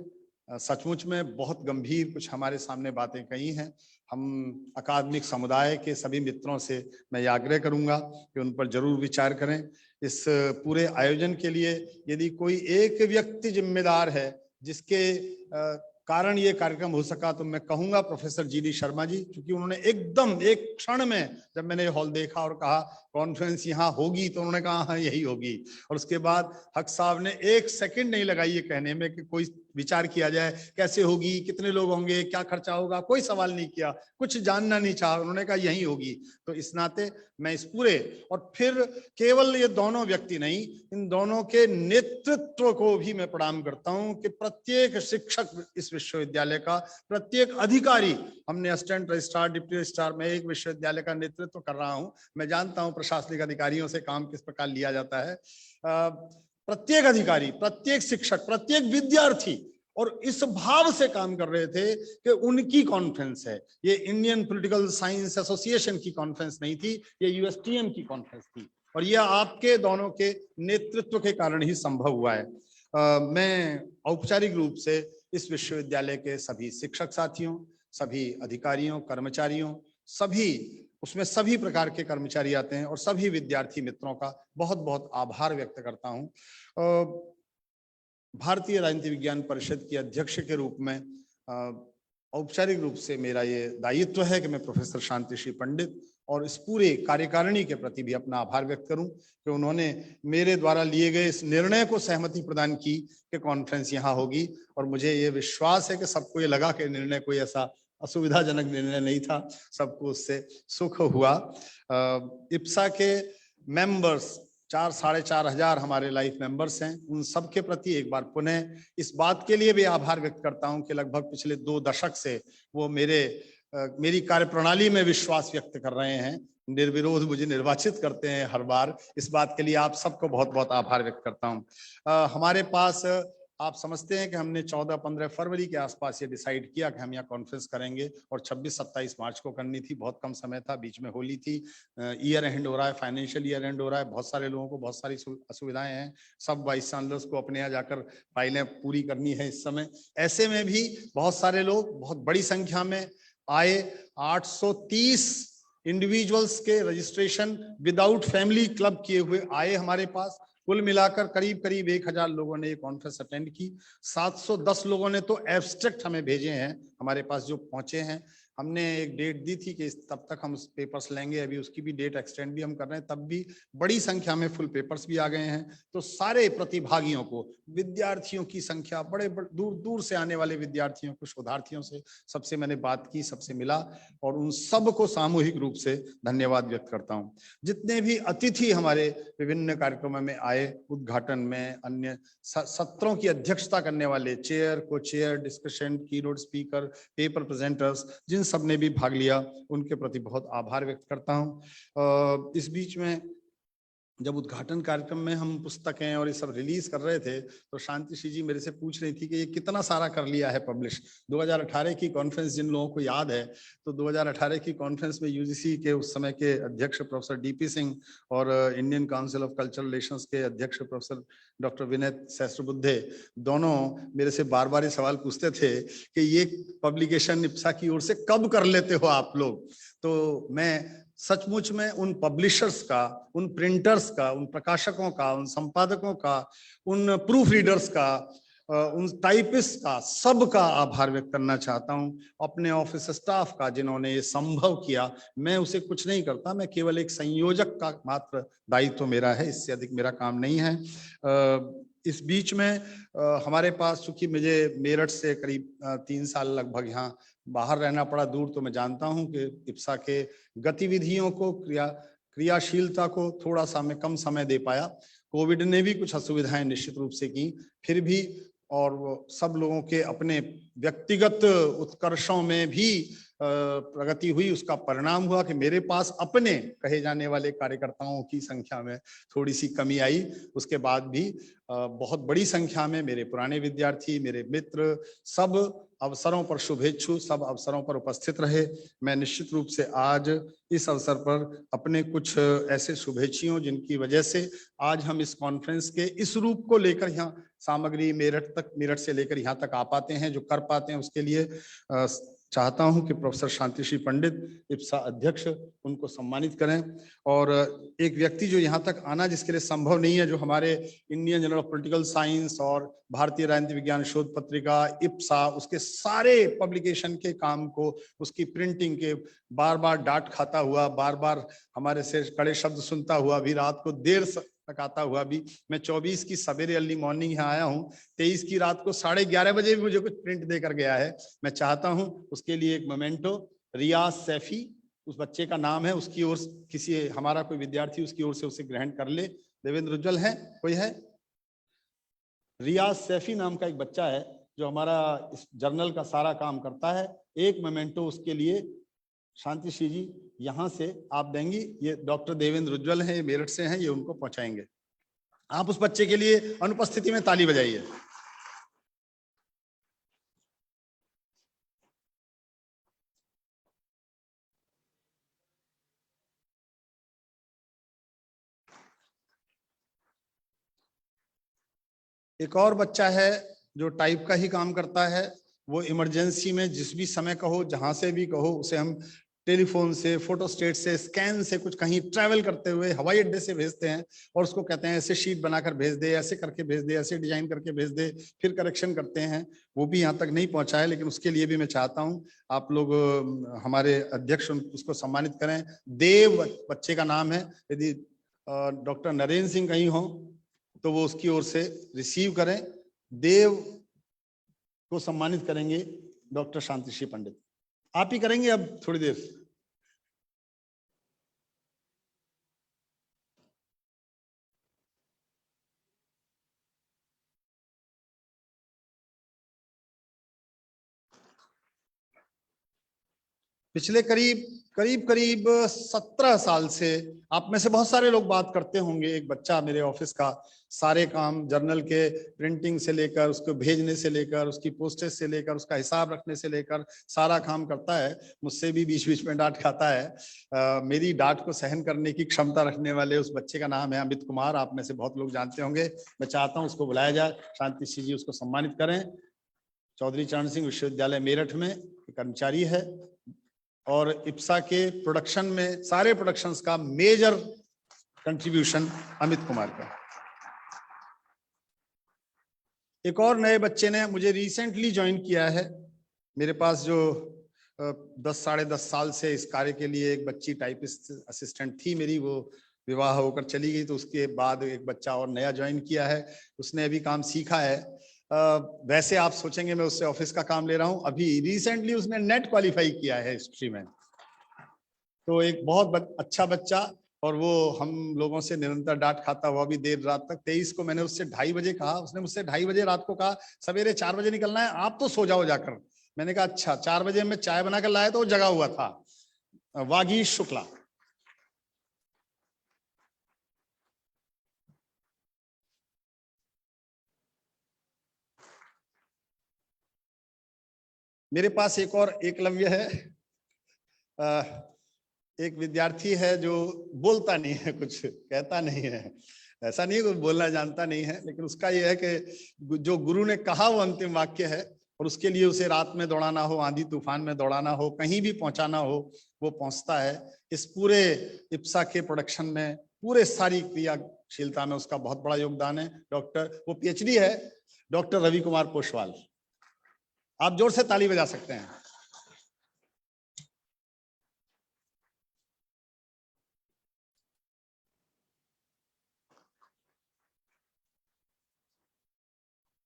सचमुच में बहुत गंभीर कुछ हमारे सामने बातें कही हैं। हम अकादमिक समुदाय के सभी मित्रों से मैं आग्रह करूंगा कि उन पर जरूर विचार करें। इस पूरे आयोजन के लिए यदि कोई एक व्यक्ति जिम्मेदार है जिसके कारण ये कार्यक्रम हो सका, तो मैं कहूंगा प्रोफेसर जीडी शर्मा जी, क्योंकि उन्होंने एकदम एक क्षण में जब मैंने हॉल देखा और कहा कॉन्फ्रेंस यहाँ होगी, तो उन्होंने कहा हाँ यही होगी। और उसके बाद हक साहब ने एक सेकंड नहीं लगाई ये कहने में कि कोई विचार किया जाए कैसे होगी, कितने लोग होंगे, क्या खर्चा होगा, कोई सवाल नहीं किया, कुछ जानना नहीं चाहा, उन्होंने कहा यही होगी। तो इस नाते मैं इस पूरे, और फिर केवल ये दोनों व्यक्ति नहीं, इन दोनों के नेतृत्व को भी मैं प्रणाम करता हूं कि प्रत्येक शिक्षक इस विश्वविद्यालय का, प्रत्येक अधिकारी, हमने असिस्टेंट रजिस्ट्रार, डिप्टी रजिस्ट्रार, मैं एक विश्वविद्यालय का नेतृत्व कर रहा हूं, मैं जानता हूं प्रशासनिक अधिकारियों से काम किस प्रकार लिया जाता है। प्रत्येक अधिकारी, प्रत्येक शिक्षक, प्रत्येक विद्यार्थी और इस भाव से काम कर रहे थे कि उनकी कॉन्फ्रेंस है, ये इंडियन पॉलिटिकल साइंस एसोसिएशन की कॉन्फ्रेंस नहीं थी, ये यूएसटीएम की कॉन्फ्रेंस थी, और यह आपके दोनों के नेतृत्व के कारण ही संभव हुआ है। मैं औपचारिक रूप से इस विश्वविद्यालय के सभी शिक्षक साथियों, सभी अधिकारियों, कर्मचारियों, सभी, उसमें सभी प्रकार के कर्मचारी आते हैं, और सभी विद्यार्थी मित्रों का बहुत बहुत आभार व्यक्त करता हूं। भारतीय राजनीति विज्ञान परिषद की अध्यक्ष के रूप में औपचारिक रूप से मेरा ये दायित्व है कि मैं प्रोफेसर शांति श्री पंडित और इस पूरे कार्यकारिणी के प्रति भी अपना आभार व्यक्त करूं कि उन्होंने मेरे द्वारा लिए गए इस निर्णय को सहमति प्रदान की कि कॉन्फ्रेंस यहाँ होगी। और मुझे ये विश्वास है कि सबको ये लगा कि निर्णय कोई ऐसा असुविधाजनक निर्णय नहीं था, सबको उससे सुख हुआ। इप्सा के मेंबर्स 4,500 हमारे लाइफ मेंबर्स हैं, उन सब के प्रति एक बार पुनः इस बात के लिए भी आभार व्यक्त करता हूं कि लगभग पिछले 2 दशक से वो मेरी कार्यप्रणाली में विश्वास व्यक्त कर रहे हैं, निर्विरोध मुझे निर्वाचित करते हैं हर बार। इस बात के लिए आप सबको बहुत बहुत आभार व्यक्त करता हूं। हमारे पास आप समझते हैं कि हमने 14-15 फरवरी के आसपास ये डिसाइड किया कि हम यहाँ कॉन्फ्रेंस करेंगे, और 26-27 मार्च को करनी थी, बहुत कम समय था, बीच में होली थी, ईयर एंड हो रहा है, फाइनेंशियल ईयर एंड हो रहा है, बहुत सारे लोगों को बहुत सारी असुविधाएं हैं, सब वाइस चांसलर्स को अपने यहाँ जाकर फाइलें पूरी करनी है इस समय। ऐसे में भी बहुत सारे लोग बहुत बड़ी संख्या में आए, 830 इंडिविजुअल्स के रजिस्ट्रेशन विदाउट फैमिली क्लब किए हुए आए हमारे पास। कुल मिलाकर करीब 1000 लोगों ने ये कॉन्फ्रेंस अटेंड की। 710 लोगों ने तो एब्स्ट्रैक्ट हमें भेजे हैं हमारे पास जो पहुंचे हैं। हमने एक डेट दी थी कि तब तक हम पेपर्स लेंगे, अभी उसकी भी डेट एक्सटेंड भी हम कर रहे हैं, तब भी बड़ी संख्या में फुल पेपर्स भी आ गए हैं। तो सारे प्रतिभागियों को, विद्यार्थियों की संख्या, बड़े दूर दूर से आने वाले विद्यार्थियों को, शोधार्थियों से, सबसे मैंने बात की, सबसे मिला, और उन सब को सामूहिक रूप से धन्यवाद व्यक्त करता हूं। जितने भी अतिथि हमारे विभिन्न कार्यक्रमों में आए, उद्घाटन में, अन्य सत्रों की अध्यक्षता करने वाले, chair, co chair, discussion, keynote speaker, paper presenters, जिन सबने भी भाग लिया, उनके प्रति बहुत आभार व्यक्त करता हूं। इस बीच में जब उद्घाटन कार्यक्रम में हम पुस्तकें और ये सब रिलीज कर रहे थे, तो शांति श्री जी मेरे से पूछ रही थी कि ये कितना सारा कर लिया है पब्लिश। 2018 की कॉन्फ्रेंस जिन लोगों को याद है, तो 2018 की कॉन्फ्रेंस में यूजीसी के उस समय के अध्यक्ष प्रोफेसर डीपी सिंह और Indian council of cultural relations के अध्यक्ष प्रोफेसर डॉक्टर विनय सहस्त्रबुद्धे, दोनों मेरे से बार बार ये सवाल पूछते थे कि ये पब्लिकेशन इप्सा की ओर से कब कर लेते हो आप लोग। तो मैं सचमुच में उन पब्लिशर्स का, उन प्रिंटर्स का, उन प्रकाशकों का, उन संपादकों का, उन प्रूफ रीडर्स का, उन टाइपिस्ट का, सबका आभार व्यक्त करना चाहता हूं। अपने ऑफिस स्टाफ का जिन्होंने ये संभव किया। मैं उसे कुछ नहीं करता, मैं केवल एक संयोजक का मात्र दायित्व मेरा है, इससे अधिक मेरा काम नहीं है। इस बीच में हमारे पास, चूंकि मुझे मेरठ से करीब 3 साल लगभग यहाँ बाहर रहना पड़ा, दूर, तो मैं जानता हूं कि इप्सा के गतिविधियों को, क्रियाशीलता को थोड़ा सा मैं कम समय दे पाया। कोविड ने भी कुछ असुविधाएं निश्चित रूप से की, फिर भी, और सब लोगों के अपने व्यक्तिगत उत्कर्षों में भी प्रगति हुई, उसका परिणाम हुआ कि मेरे पास अपने कहे जाने वाले कार्यकर्ताओं की संख्या में थोड़ी सी कमी आई। उसके बाद भी बहुत बड़ी संख्या में मेरे पुराने विद्यार्थी, मेरे मित्र, सब अवसरों पर शुभेच्छु, सब अवसरों पर उपस्थित रहे। मैं निश्चित रूप से आज इस अवसर पर अपने कुछ ऐसे शुभेच्छियों जिनकी वजह से आज हम इस कॉन्फ्रेंस के इस रूप को लेकर यहाँ सामग्री मेरठ से लेकर यहाँ तक आ पाते हैं, जो कर पाते हैं, उसके लिए चाहता हूं कि प्रोफेसर शांति श्री पंडित, इप्सा अध्यक्ष, उनको सम्मानित करें। और एक व्यक्ति जो यहाँ तक आना जिसके लिए संभव नहीं है, जो हमारे Indian journal of political science और भारतीय राजनीति विज्ञान शोध पत्रिका, इप्सा, उसके सारे पब्लिकेशन के काम को, उसकी प्रिंटिंग के बार बार डांट खाता हुआ, बार बार हमारे से कड़े शब्द सुनता हुआ भी, रात को देर तक आता हुआ भी, मैं 24 की सवेरे अर्ली मॉर्निंग यहाँ आया हूँ, 23 की रात को 11:30 बजे भी मुझे कुछ प्रिंट देकर गया है। मैं चाहता हूँ उसके लिए एक मोमेंटो, रियाज सैफी उस बच्चे का नाम है, उसकी ओर किसी हमारा कोई विद्यार्थी उसकी ओर से उसे ग्रहण कर ले। देवेंद्र उज्जवल है, कोई है? रियाज सैफी नाम का एक बच्चा है जो हमारा इस जर्नल का सारा काम करता है। एक मोमेंटो उसके लिए शांति श्री जी यहाँ से आप देंगी। ये डॉक्टर देवेंद्र उज्जवल हैं, ये मेरठ से हैं, ये उनको पहुंचाएंगे। आप उस बच्चे के लिए अनुपस्थिति में ताली बजाइए। एक और बच्चा है जो टाइप का ही काम करता है। वो इमरजेंसी में जिस भी समय कहो, जहां से भी कहो, उसे हम टेलीफोन से, फोटोस्टेट से, स्कैन से, कुछ कहीं ट्रैवल करते हुए हवाई अड्डे से भेजते हैं और उसको कहते हैं ऐसे शीट बनाकर भेज दे, ऐसे करके भेज दे, ऐसे डिजाइन करके भेज दे, फिर करेक्शन करते हैं। वो भी यहाँ तक नहीं पहुंचा है, लेकिन उसके लिए भी मैं चाहता हूँ आप लोग हमारे अध्यक्ष उसको सम्मानित करें। देव बच्चे का नाम है। यदि डॉक्टर नरेंद्र सिंह कहीं हो तो वो उसकी ओर से रिसीव करें। देव को सम्मानित करेंगे डॉक्टर शांति श्री पंडित। आप ही करेंगे अब थोड़ी देर। पिछले करीब 17 साल से आप में से बहुत सारे लोग बात करते होंगे। एक बच्चा मेरे ऑफिस का सारे काम जर्नल के प्रिंटिंग से लेकर, उसको भेजने से लेकर, उसकी पोस्टेज से लेकर, उसका हिसाब रखने से लेकर सारा काम करता है। मुझसे भी बीच बीच में डांट खाता है। मेरी डांट को सहन करने की क्षमता रखने वाले उस बच्चे का नाम है अमित कुमार। आप में से बहुत लोग जानते होंगे। मैं चाहता हूँ उसको बुलाया जाए, शांति श्री जी उसको सम्मानित करें। चौधरी चरण सिंह विश्वविद्यालय मेरठ में कर्मचारी है और इप्सा के प्रोडक्शन में, सारे प्रोडक्शंस का मेजर कंट्रीब्यूशन अमित कुमार का। एक और नए बच्चे ने मुझे रिसेंटली ज्वाइन किया है मेरे पास, जो 10 साढ़े 10 साल से इस कार्य के लिए एक बच्ची टाइपिस्ट असिस्टेंट थी मेरी, वो विवाह होकर चली गई, तो उसके बाद एक बच्चा और नया ज्वाइन किया है। उसने अभी काम सीखा है। वैसे आप सोचेंगे मैं उससे ऑफिस का काम ले रहा हूं, अभी रिसेंटली उसने नेट क्वालिफाई किया है हिस्ट्री में। तो एक बहुत अच्छा बच्चा, और वो हम लोगों से निरंतर डांट खाता हुआ भी देर रात तक। 23 को मैंने उससे 2:30 बजे कहा, उसने मुझसे 2:30 बजे रात को कहा सवेरे 4 बजे निकलना है, आप तो सो जाओ जाकर। मैंने कहा अच्छा। 4 बजे मैं चाय बनाकर लाया तो वो जगा हुआ था। वागीश शुक्ला। मेरे पास एक और एकलव्य है। एक विद्यार्थी है जो बोलता नहीं है, कुछ कहता नहीं है। ऐसा नहीं है कि बोलना जानता नहीं है, लेकिन उसका यह है कि जो गुरु ने कहा वो अंतिम वाक्य है, और उसके लिए उसे रात में दौड़ाना हो, आंधी तूफान में दौड़ाना हो, कहीं भी पहुंचाना हो, वो पहुंचता है। इस पूरे इप्सा के प्रोडक्शन में, पूरे सारी क्रियाशीलता में उसका बहुत बड़ा योगदान है। वो पीएचडी है, डॉक्टर रवि कुमार पोशवाल। आप जोर से ताली बजा सकते हैं।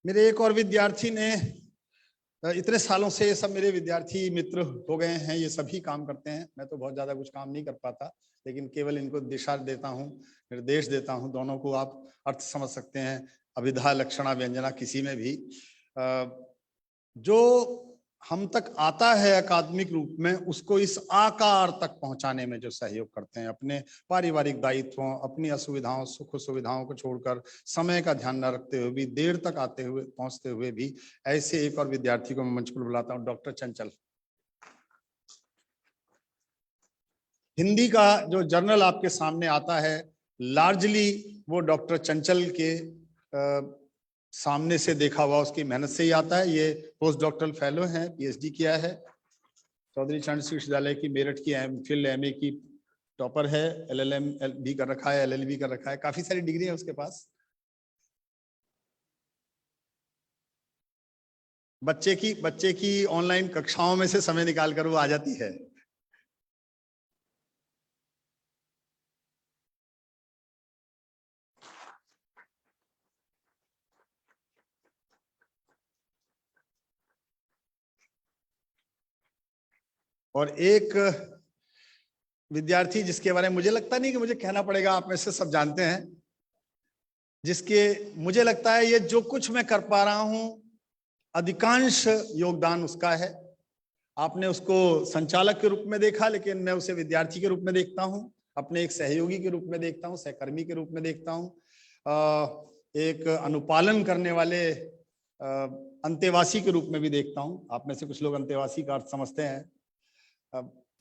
मेरे एक और विद्यार्थी ने, इतने सालों से ये सब मेरे विद्यार्थी मित्र हो गए हैं, ये सभी काम करते हैं। मैं तो बहुत ज्यादा कुछ काम नहीं कर पाता, लेकिन केवल इनको दिशा देता हूँ, निर्देश देता हूँ। दोनों को आप अर्थ समझ सकते हैं, अभिधा लक्षणा व्यंजना किसी में भी। जो हम तक आता है अकादमिक रूप में, उसको इस आकार तक पहुंचाने में जो सहयोग करते हैं, अपने पारिवारिक दायित्वों, अपनी असुविधाओं सुख सुविधाओं को छोड़कर, समय का ध्यान न रखते हुए भी, देर तक आते हुए पहुंचते हुए भी, ऐसे एक और विद्यार्थी को मैं मंच पर बुलाता हूं, डॉक्टर चंचल। हिंदी का जो जर्नल आपके सामने आता है, लार्जली वो डॉक्टर चंचल के सामने से देखा हुआ उसकी मेहनत से ही आता है। ये पोस्ट डॉक्टरल फेलो हैं, पीएचडी किया है, चौधरी चरण सिंह विश्वविद्यालय की मेरठ की एमफिल एमए की टॉपर है, एलएलएम भी कर रखा है, एलएलबी कर रखा है, काफी सारी डिग्री है उसके पास। बच्चे की ऑनलाइन कक्षाओं में से समय निकाल कर वो आ जाती है। और एक विद्यार्थी जिसके बारे में मुझे लगता नहीं कि मुझे कहना पड़ेगा, आप में से सब जानते हैं, जिसके मुझे लगता है ये जो कुछ मैं कर पा रहा हूं अधिकांश योगदान उसका है। आपने उसको संचालक के रूप में देखा, लेकिन मैं उसे विद्यार्थी के रूप में देखता हूं, अपने एक सहयोगी के रूप में देखता हूं, सहकर्मी के रूप में देखता हूं, एक अनुपालन करने वाले अंतेवासी के रूप में भी देखता हूं। आप में से कुछ लोग अंतेवासी का अर्थ समझते हैं।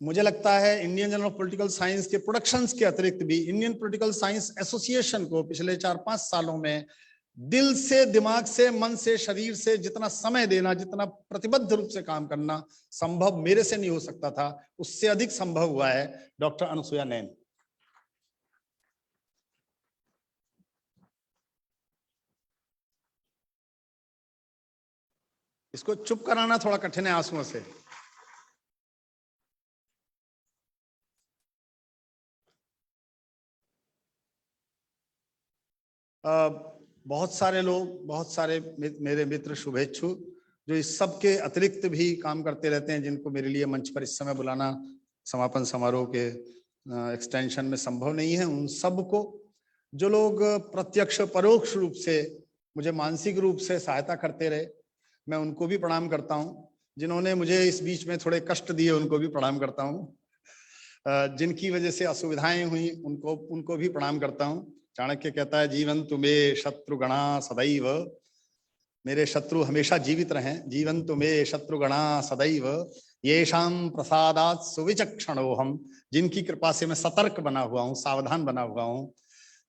मुझे लगता है Indian journal of political science के प्रोडक्शंस के अतिरिक्त भी इंडियन पॉलिटिकल साइंस एसोसिएशन को पिछले 4-5 सालों में दिल से, दिमाग से, मन से, शरीर से जितना समय देना, जितना प्रतिबद्ध रूप से काम करना संभव मेरे से नहीं हो सकता था, उससे अधिक संभव हुआ है डॉक्टर अनुसुया नैन। इसको चुप कराना थोड़ा कठिन है आंसुओं से। बहुत सारे लोग, बहुत सारे मेरे मित्र शुभेच्छु जो इस सब के अतिरिक्त भी काम करते रहते हैं, जिनको मेरे लिए मंच पर इस समय बुलाना समापन समारोह के एक्सटेंशन में संभव नहीं है, उन सबको, जो लोग प्रत्यक्ष परोक्ष रूप से मुझे मानसिक रूप से सहायता करते रहे, मैं उनको भी प्रणाम करता हूं। जिन्होंने मुझे इस बीच में थोड़े कष्ट दिए उनको भी प्रणाम करता हूं। जिनकी वजह से असुविधाएं हुई उनको भी प्रणाम करता हूं। चाणक्य कहता है, जीवन तुम्हें शत्रुगणा सदैव, मेरे शत्रु हमेशा जीवित रहें। जीवन तुम्हें शत्रुगणा सदैव, येषां प्रसादात् सुविचक्षणोहम, जिनकी कृपा से मैं सतर्क बना हुआ हूं, सावधान बना हुआ हूं।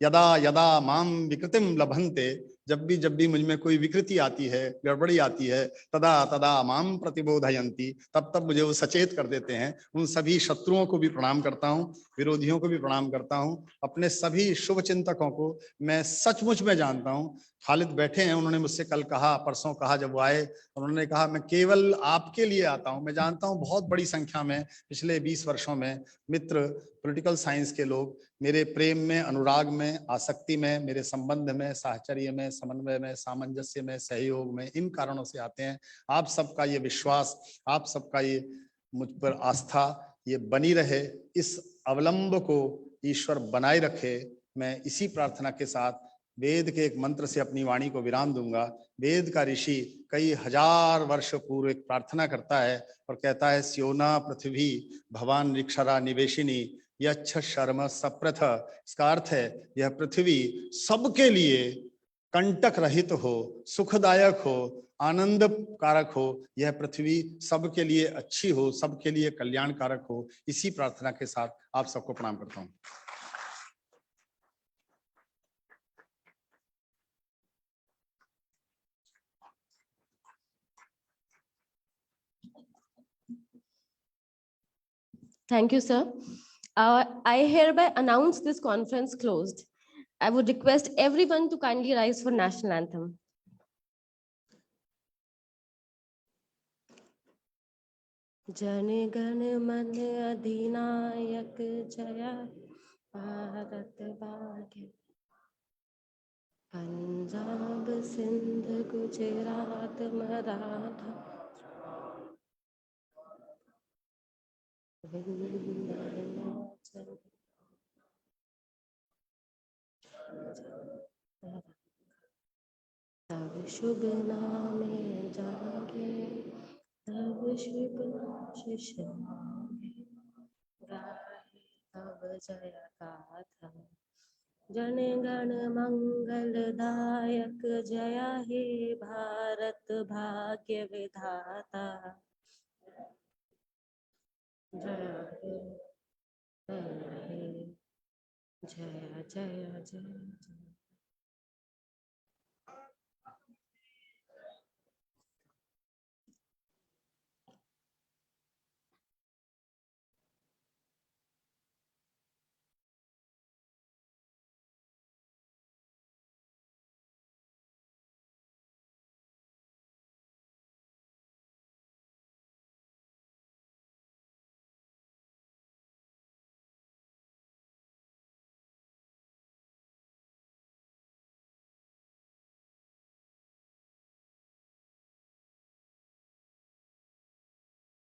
यदा यदा माम विकृतिम लभन्ते, जब भी मुझ में कोई विकृति आती है, गड़बड़ी आती है, तदा तदा माम प्रतिबोधयन्ति, तब मुझे वो सचेत कर देते हैं। उन सभी शत्रुओं को भी प्रणाम करता हूँ, विरोधियों को भी प्रणाम करता हूँ, अपने सभी शुभ चिंतकों को मैं सचमुच में जानता हूँ। खालिद बैठे हैं, उन्होंने मुझसे कल कहा, परसों कहा, जब वो आए उन्होंने कहा मैं केवल आपके लिए आता हूँ। मैं जानता हूँ बहुत बड़ी संख्या में पिछले 20 वर्षों में मित्र, पॉलिटिकल साइंस के लोग मेरे प्रेम में, अनुराग में, आसक्ति में, मेरे संबंध में, साहचर्य में, समन्वय में, सामंजस्य में, सहयोग में, इन कारणों से आते हैं। आप सबका ये विश्वास, आप सबका ये मुझ पर आस्था ये बनी रहे, इस अवलंब को ईश्वर बनाए रखे। मैं इसी प्रार्थना के साथ वेद के एक मंत्र से अपनी वाणी को विराम दूंगा। वेद का ऋषि कई हजार वर्ष पूर्व एक प्रार्थना करता है और कहता है, स्योना पृथ्वी भवान ऋक्षरा निवेशिनी यच्छ शर्म सप्रथ। इसका अर्थ है यह पृथ्वी सबके लिए कंटक रहित हो, सुखदायक हो, आनंद कारक हो। यह पृथ्वी सबके लिए अच्छी हो, सबके लिए कल्याणकारक हो। इसी प्रार्थना के साथ आप सबको प्रणाम करता हूं।
Thank you, sir. I hereby announce this conference closed. I would request everyone to kindly rise for national anthem. Jana Gana मन अधिनायक जय भारत भाग्य, पंजाब सिंध गुजरात मराठा तब शुभ नामे जागे, तब शुभ शिष्य गाहे तब जय गाथा। जन गण मंगलदायक जय हे भारत भाग्य विधाता। जय हे जय जय जय जय।